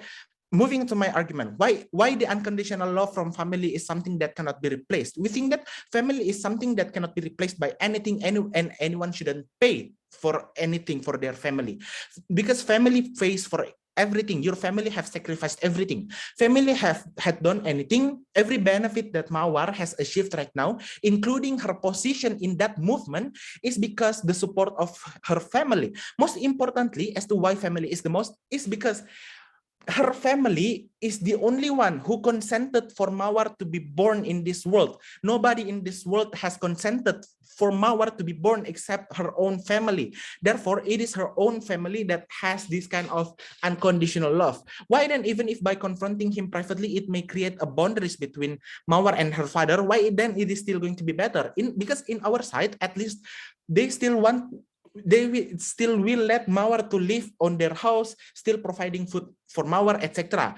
Moving to my argument, why the unconditional love from family is something that cannot be replaced. We think that family is something that cannot be replaced by anything, and anyone shouldn't pay for anything for their family, because family pays for everything. Your family have sacrificed everything. Family had done anything. Every benefit that Mawar has achieved right now, including her position in that movement, is because the support of her family. Most importantly, as to why family is the most, is because her family is the only one who consented for Mawar to be born in this world. Nobody in this world has consented for Mawar to be born except her own family. Therefore, it is her own family that has this kind of unconditional love. Why then, even if by confronting him privately, it may create a boundaries between Mawar and her father, why then it is still going to be better? Because in our side, at least, they still will let Mawar to live on their house, still providing food for Mawar, etc.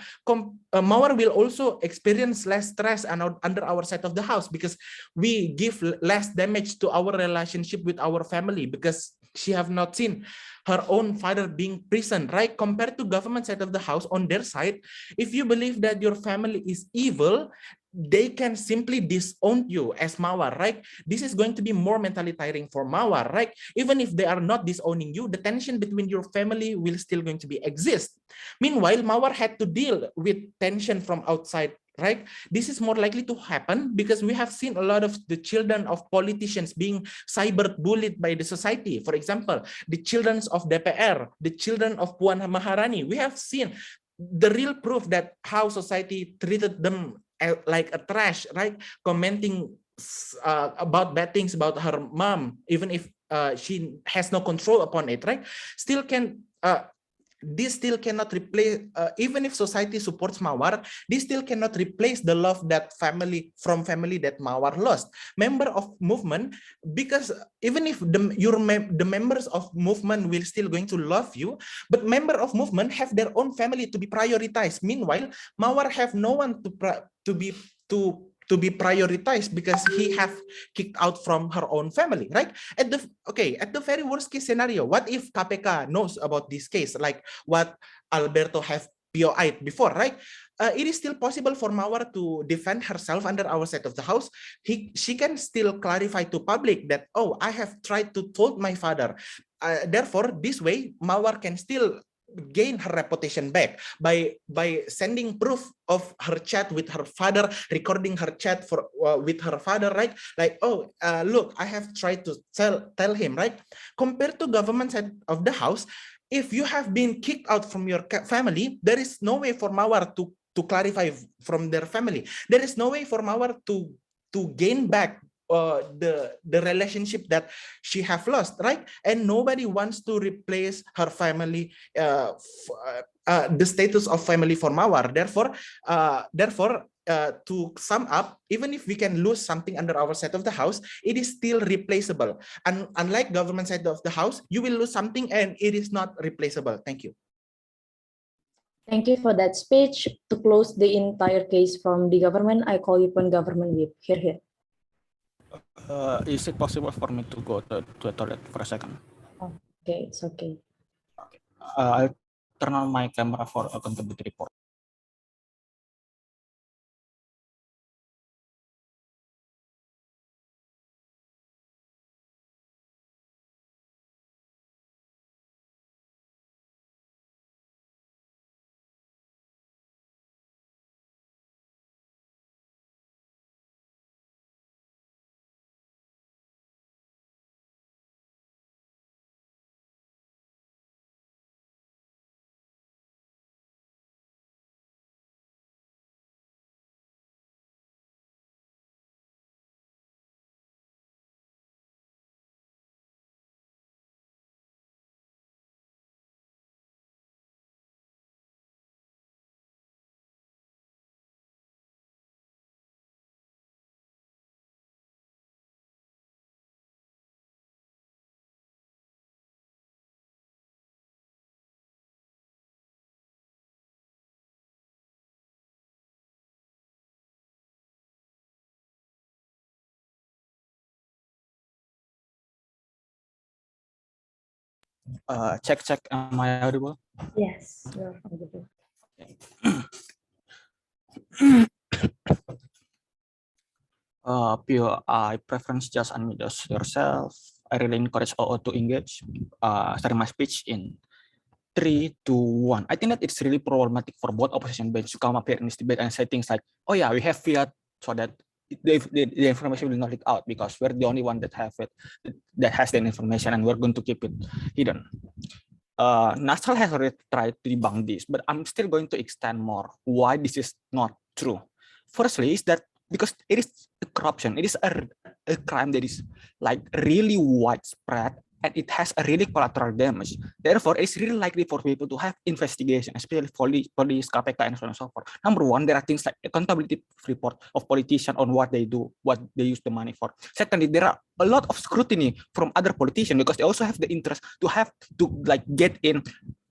Mawar will also experience less stress under our side of the house, because we give less damage to our relationship with our family, because she have not seen her own father being prison, right? Compared to government side of the house, on their side, if you believe that your family is evil, they can simply disown you as Mawar, right? This is going to be more mentally tiring for Mawar, right? Even if they are not disowning you, the tension between your family will still going to be exist. Meanwhile, Mawar had to deal with tension from outside, right? This is more likely to happen because we have seen a lot of the children of politicians being cyber bullied by the society. For example, the children of DPR, the children of Puan Maharani. We have seen the real proof that how society treated them like a trash, right? Commenting about bad things about her mom, even if she has no control upon it, right? Still can this still cannot replace, even if society supports Mawar, this still cannot replace the love that family that Mawar lost. Member of movement, because even if the members of movement will still going to love you, but member of movement have their own family to be prioritized. Meanwhile, Mawar have no one to be prioritized because he have kicked out from her own family, right? At the very worst case scenario, what if KPK knows about this case, like what Alberto have POI'd before, right? it is still possible for Mawar to defend herself under our side of the house. She can still clarify to public that, oh, I have tried to told my father. Therefore, this way, Mawar can still gain her reputation back by sending proof of her chat with her father, recording her chat with her father, right? Like, oh, look, I have tried to tell him, right? Compared to government side of the house, if you have been kicked out from your family, there is no way for Mawar to clarify from their family. There is no way for Mawar to gain back the relationship that she have lost, right? And nobody wants to replace her family, the status of family for Mawar. Therefore, to sum up, even if we can lose something under our side of the house, it is still replaceable. And unlike government side of the house, you will lose something and it is not replaceable. Thank you. Thank you for that speech. To close the entire case from the government, I call upon government whip. Here. Is it possible for me to go to the toilet for a second? Okay, it's okay. I'll turn on my camera for accountability report. Check. Am I audible? Yes, you're audible. I preference just unmute yourself. I really encourage all to engage. Starting my speech in 3, 2, 1. I think that it's really problematic for both opposition bench to come up here in this debate and say things like, oh yeah, we have fiat so that the information will not leak out because we're the only one that have it, that has the information, and we're going to keep it hidden. Nasral has already tried to debunk this, but I'm still going to extend more why this is not true. Firstly, is that because it is a corruption, it is a crime that is like really widespread and it has a really collateral damage. Therefore, it's really likely for people to have investigation, especially police, KPK, and so on and so forth. Number one, there are things like accountability report of politicians on what they do, what they use the money for. Secondly, there are a lot of scrutiny from other politicians because they also have the interest to have to like get in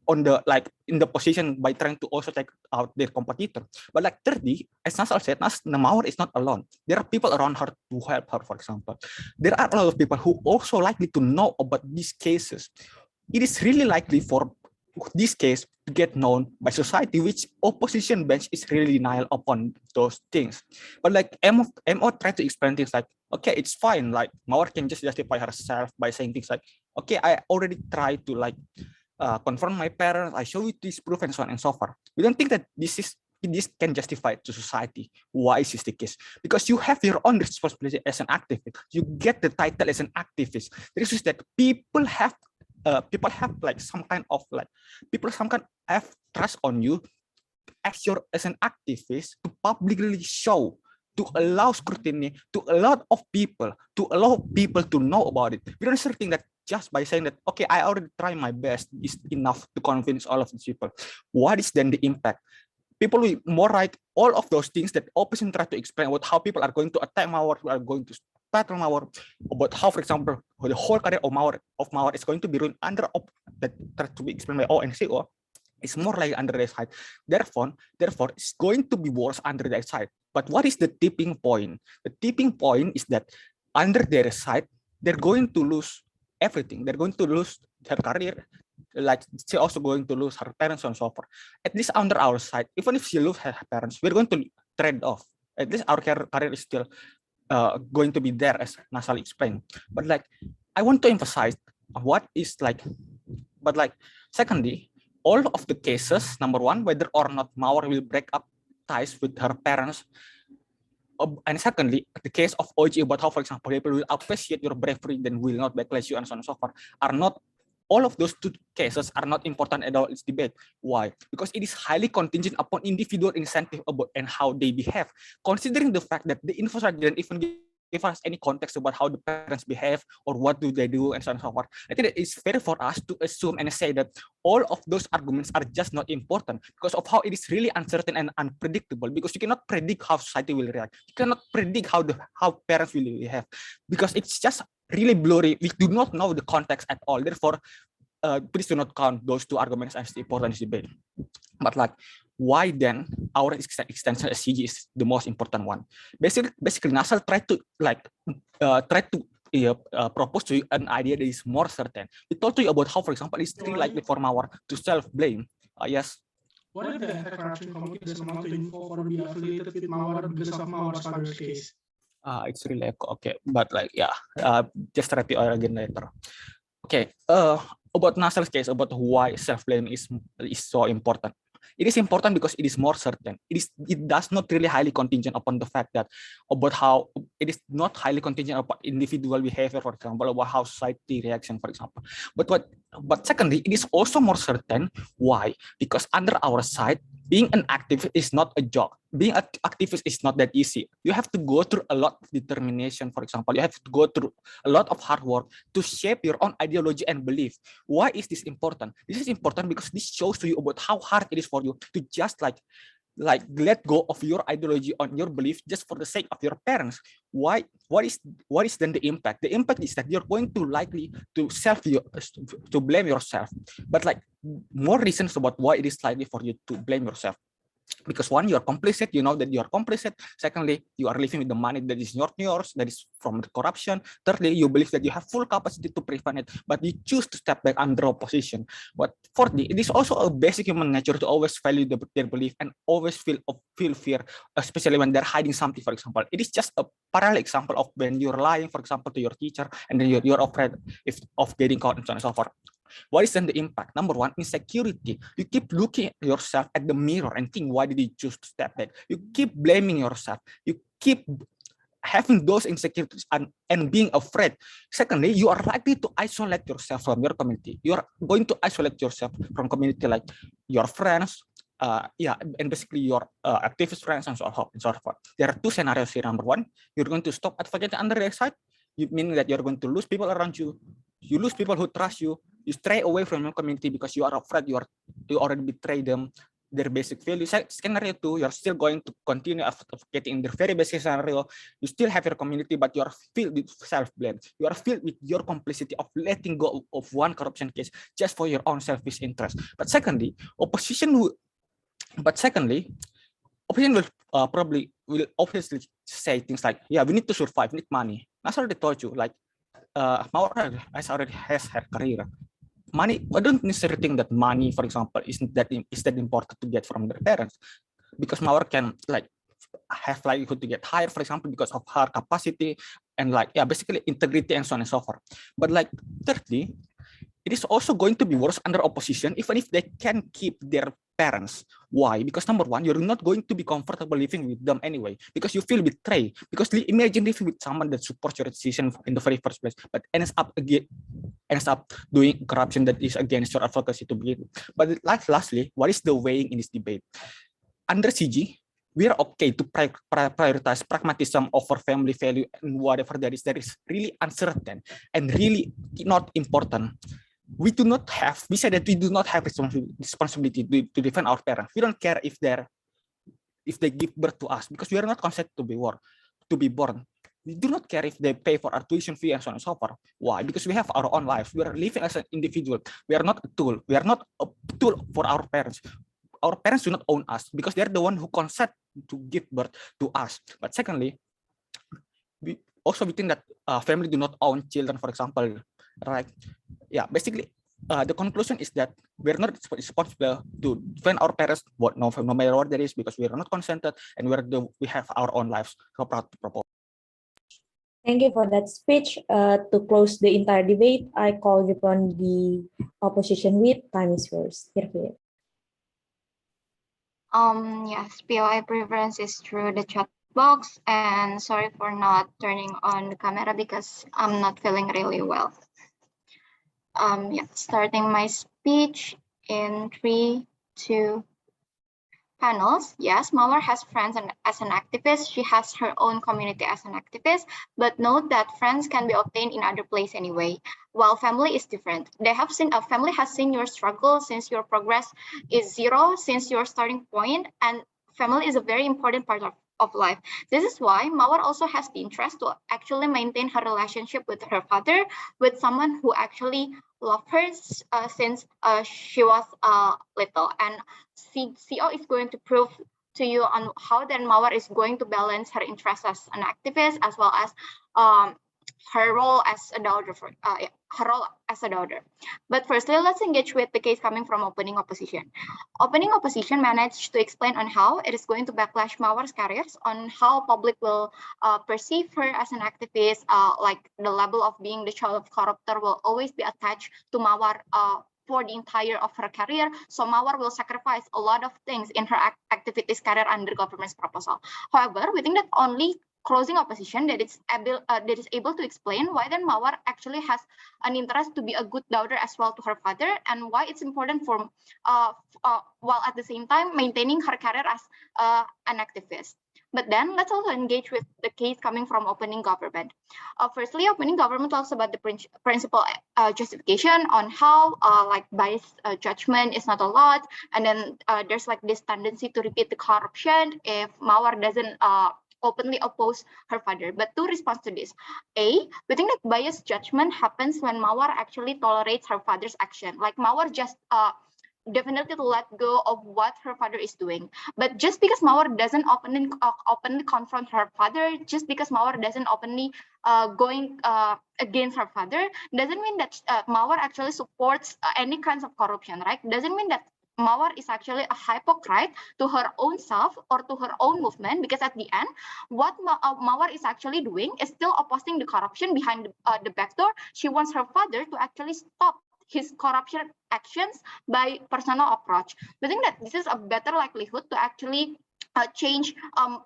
on the in the position by trying to also take out their competitor. But like 30, as Nasal said, Mawar is not alone. There are people around her to help her, for example. There are a lot of people who also likely to know about these cases. It is really likely for this case to get known by society, which opposition bench is really denial upon those things. But like MO tried to explain things like, okay, it's fine. Like Mawar can just justify herself by saying things like, okay, I already tried to like confront my parents, I show you this proof and so on and so forth. We don't think that this can justify to society. Why is this the case? Because you have your own responsibility as an activist. You get the title as an activist. The reason is that people have like some kind of have trust on you as an activist to publicly show, to allow scrutiny to a lot of people, to allow people to know about it. We don't necessarily think that just by saying that, okay, I already tried my best is enough to convince all of these people. What is then the impact? People will more like all of those things that opposition try to explain about how people are going to attack Mawar, who are going to battle Mawar, about how, for example, the whole career of Mawar is going to be ruined under that try to be explained by ONCO. It's more like under their side. Therefore, it's going to be worse under their side. But what is the tipping point? The tipping point is that under their side, they're going to lose everything. They're going to lose their career. like she also going to lose her parents and so forth. At least under our side, even if she lose her parents, we're going to trade off. At least our career is still going to be there, as Nasal explained. But like, I want to emphasize what is like, but like, secondly, all of the cases, number one, whether or not Mawar will break up ties with her parents, and secondly, the case of OG about how, for example, people will appreciate your bravery, then will not backlash you, and so on and so forth, are not, all of those two cases are not important at all in this debate. Why? Because it is highly contingent upon individual incentive about and how they behave. Considering the fact that the infrastructure didn't even give us any context about how the parents behave or what do they do and so on and so forth, I think that it's fair for us to assume and say that all of those arguments are just not important because of how it is really uncertain and unpredictable, because you cannot predict how society will react. You cannot predict how parents will behave because it's just really blurry. We do not know the context at all. Therefore, please do not count those two arguments as the important debate. But like, why then our extension as CG is the most important one? Basically, Nasal tried to propose to you an idea that is more certain. We told to you about how, for example, it's really likely for Mawar to self-blame. Yes. What if the anti-corruption committee doesn't want to involve or be affiliated with Mawar because of Mawar's father's case? It's really okay, but like, yeah, just try it again later. Okay, about Nasal's case, about why self-blame is so important. It is important because it is more certain. It does not really highly contingent upon the fact that about how it is not highly contingent upon individual behavior, for example, about how society reaction, for example. But secondly, it is also more certain. Why? Because under our side, being an activist is not a job. Being an activist is not that easy. You have to go through a lot of determination, for example. You have to go through a lot of hard work to shape your own ideology and belief. Why is this important? This is important because this shows to you about how hard it is for you to just like let go of your ideology on your belief just for the sake of your parents. Why? What is then the impact? The impact is that you're going to likely to blame yourself. But like, more reasons about why it is likely for you to blame yourself. Because one, you're complicit, you know that you're complicit. Secondly, you are living with the money that is not yours, that is from the corruption. Thirdly, you believe that you have full capacity to prevent it, but you choose to step back under opposition. But fourthly, it is also a basic human nature to always value their belief and always feel fear, especially when they're hiding something, for example. It is just a parallel example of when you're lying, for example, to your teacher, and then you're afraid of getting caught and so on and so forth. What is then the impact? Number one, insecurity. You keep looking at yourself at the mirror and think, why did you choose to step back? You keep blaming yourself. You keep having those insecurities and being afraid. Secondly, you are likely to isolate yourself from your community. You are going to isolate yourself from community like your friends, and basically your activist friends and so forth. There are two scenarios here. Number one, you're going to stop advocating under their side. You mean that you're going to lose people around you. You lose people who trust you. You stray away from your community because you are afraid you already betrayed them, their basic values. Scenario two, you're still going to continue advocating in the very basic scenario. You still have your community, but you are filled with self-blame. You are filled with your complicity of letting go of one corruption case just for your own selfish interest. But secondly, opposition will probably will obviously say things like, yeah, we need to survive, we need money. That's already told you, like, Mawar already has her career. Money, I don't necessarily think that money, for example, is that important to get from their parents, because Mawar can like have likelihood to get hired, for example, because of her capacity and like, yeah, basically integrity and so on and so forth. But like, thirdly, it is also going to be worse under opposition, even if they can keep their parents. Why? Because number one, you're not going to be comfortable living with them anyway, because you feel betrayed. Because imagine living with someone that supports your decision in the very first place, but ends up doing corruption that is against your advocacy to begin with. But lastly, what is the weighing in this debate? Under CG, we are okay to prioritize pragmatism over family value and whatever that is really uncertain and really not important. We say that we do not have responsibility to defend our parents. We don't care if they give birth to us, because we are not consented to be born. We do not care if they pay for our tuition fee and so on and so forth. Why? Because we have our own lives. We are living as an individual. We are not a tool. We are not a tool for our parents. Our parents do not own us because they're the one who consent to give birth to us. But secondly, we think that family do not own children, for example, right? Yeah, basically, the conclusion is that we're not responsible to defend our parents, no matter what there is, because we are not consented and we have our own lives. So proud to propose. Thank you for that speech. To close the entire debate, I call upon the opposition with time is yours. Here. Yes, POI preference is through the chat box, and sorry for not turning on the camera because I'm not feeling really well. Yeah, starting my speech in 3, 2, panels. Yes, Mawar has friends as an activist. She has her own community as an activist, but note that friends can be obtained in other place anyway, while family is different. A family has seen your struggle since your progress is zero, since your starting point, and family is a very important part of life. This is why Mawar also has the interest to actually maintain her relationship with her father, with someone who actually loved her since she was little. And CO is going to prove to you on how then Mawar is going to balance her interests as an activist as well as her role as a daughter. But firstly, let's engage with the case coming from opening opposition. Opening opposition managed to explain on how it is going to backlash Mawar's careers, on how public will perceive her as an activist, like the level of being the child of corruptor will always be attached to Mawar for the entire of her career. So Mawar will sacrifice a lot of things in her activities career under government's proposal. However, we think that only closing opposition that is able to explain why then Mawar actually has an interest to be a good daughter as well to her father, and why it's important for while at the same time maintaining her career as an activist. But then let's also engage with the case coming from opening government. Firstly, opening government talks about the principal justification on how like biased judgment is not allowed, and then there's like this tendency to repeat the corruption if Mawar doesn't openly oppose her father. But two response to this. A, we think that biased judgment happens when Mawar actually tolerates her father's action. Like Mawar just definitely to let go of what her father is doing. But just because Mawar doesn't openly confront her father, just because Mawar doesn't openly going against her father, doesn't mean that Mawar actually supports any kinds of corruption, right? Doesn't mean that Mawar is actually a hypocrite to her own self or to her own movement, because at the end, what Mawar is actually doing is still opposing the corruption behind the back door. She wants her father to actually stop his corruption actions by personal approach. We think that this is a better likelihood to actually change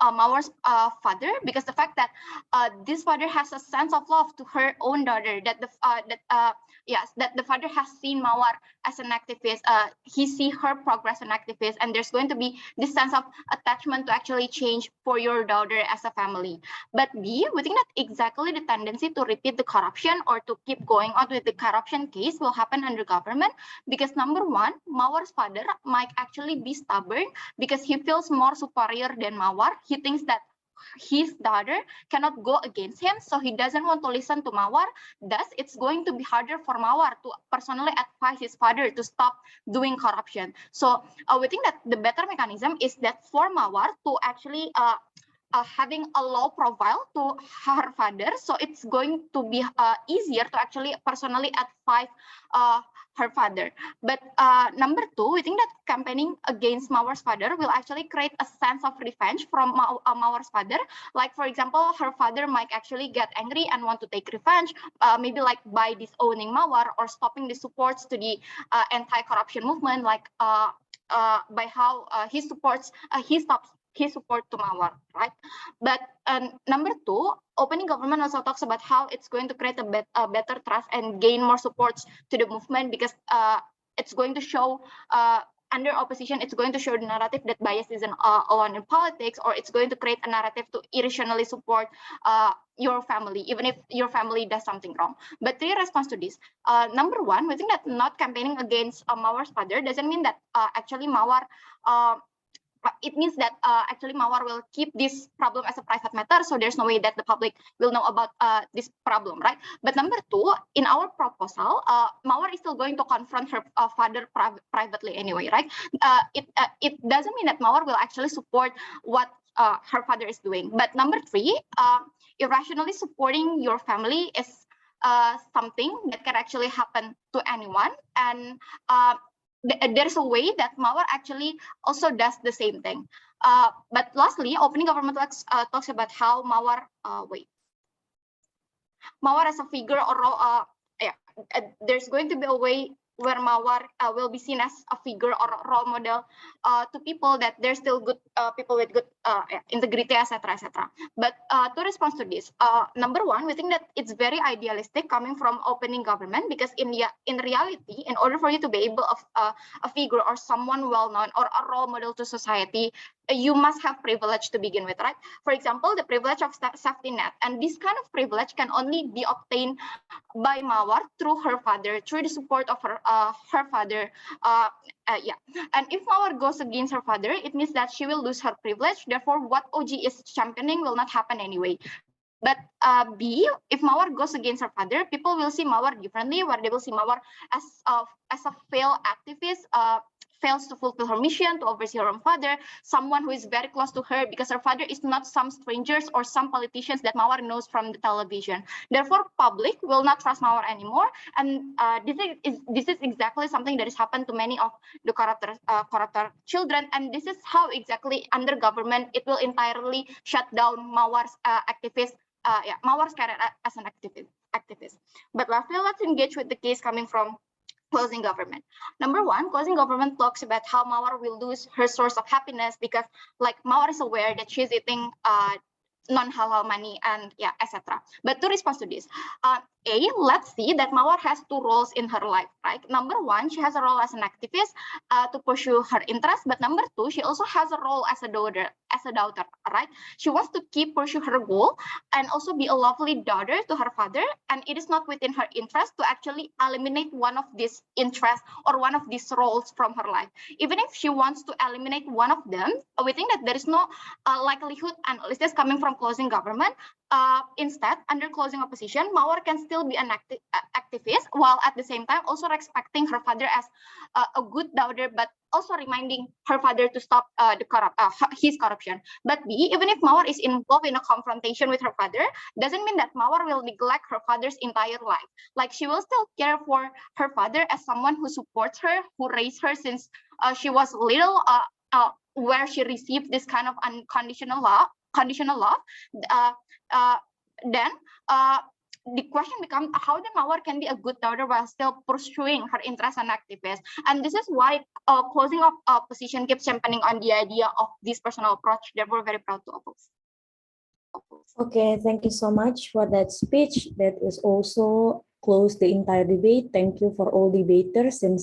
Mawar's father, because the fact that this father has a sense of love to her own daughter, that the father has seen Mawar as an activist, he see her progress as an activist, and there's going to be this sense of attachment to actually change for your daughter as a family. But B, we think that exactly the tendency to repeat the corruption or to keep going on with the corruption case will happen under government, because number one, Mawar's father might actually be stubborn because he feels more superior than Mawar. He thinks that his daughter cannot go against him, so he doesn't want to listen to Mawar. Thus, it's going to be harder for Mawar to personally advise his father to stop doing corruption. So we think that the better mechanism is that for Mawar to actually having a low profile to her father, so it's going to be easier to actually personally advise her father. But number two, we think that campaigning against Mawar's father will actually create a sense of revenge from Mawar's father. Like, for example, her father might actually get angry and want to take revenge, maybe like by disowning Mawar or stopping the supports to the anti-corruption movement, like by how he stops his support to Mawar, right? But number two, opening government also talks about how it's going to create a better trust and gain more supports to the movement, because it's going to show under opposition, it's going to show the narrative that bias isn't alone in politics, or it's going to create a narrative to irrationally support your family, even if your family does something wrong. But three response to this. Number one, we think that not campaigning against Mawar's father doesn't mean that actually Mawar it means that actually Mawar will keep this problem as a private matter, so there's no way that the public will know about this problem, right? But number two, in our proposal, Mawar is still going to confront her father privately anyway, right? It doesn't mean that Mawar will actually support what her father is doing. But number three, irrationally supporting your family is something that can actually happen to anyone, and there's a way that Mawar actually also does the same thing. But lastly, opening government talks about how Mawar Mawar as a figure, or there's going to be a way where Mawar will be seen as a figure or a role model to people, that they're still good people with good integrity, etc., etc. But to respond to this, number one, we think that it's very idealistic coming from opening government, because in reality, in order for you to be able a figure or someone well-known or a role model to society, you must have privilege to begin with, right? For example, the privilege of safety net, and this kind of privilege can only be obtained by Mawar through her father, through the support of her father. And if Mawar goes against her father, it means that she will lose her privilege. Therefore, what OG is championing will not happen anyway. But B, if Mawar goes against her father, people will see Mawar differently, where they will see Mawar as a failed activist, fails to fulfill her mission to oversee her own father, someone who is very close to her, because her father is not some strangers or some politicians that Mawar knows from the television. Therefore, public will not trust Mawar anymore, and this is exactly something that has happened to many of the corrupt children, and this is how exactly under government it will entirely shut down Mawar's Mawar's career as an activist. But lastly, let's engage with the case coming from closing government. Number one, closing government talks about how Mawar will lose her source of happiness, because like Mawar is aware that she's eating non-halal money and etc. But to respond to this, let's see that Mawar has two roles in her life, right? Number one, she has a role as an activist to pursue her interests, but number two, she also has a role as a daughter, right? She wants to pursue her goal and also be a lovely daughter to her father, and it is not within her interest to actually eliminate one of these interests or one of these roles from her life. Even if she wants to eliminate one of them, we think that there is no likelihood, and this is coming from closing government. Instead, under closing opposition, Mawar can still be an activist, while at the same time also respecting her father as a good daughter, but also reminding her father to stop his corruption. But B, even if Mawar is involved in a confrontation with her father, doesn't mean that Mawar will neglect her father's entire life. Like, she will still care for her father as someone who supports her, who raised her since she was little, where she received this kind of unconditional love. Then the question becomes how the Mawar can be a good daughter while still pursuing her interests and activists. And this is why closing of opposition keeps championing on the idea of this personal approach that we're very proud to oppose. Okay, thank you so much for that speech. That is also close the entire debate. Thank you for all debaters, since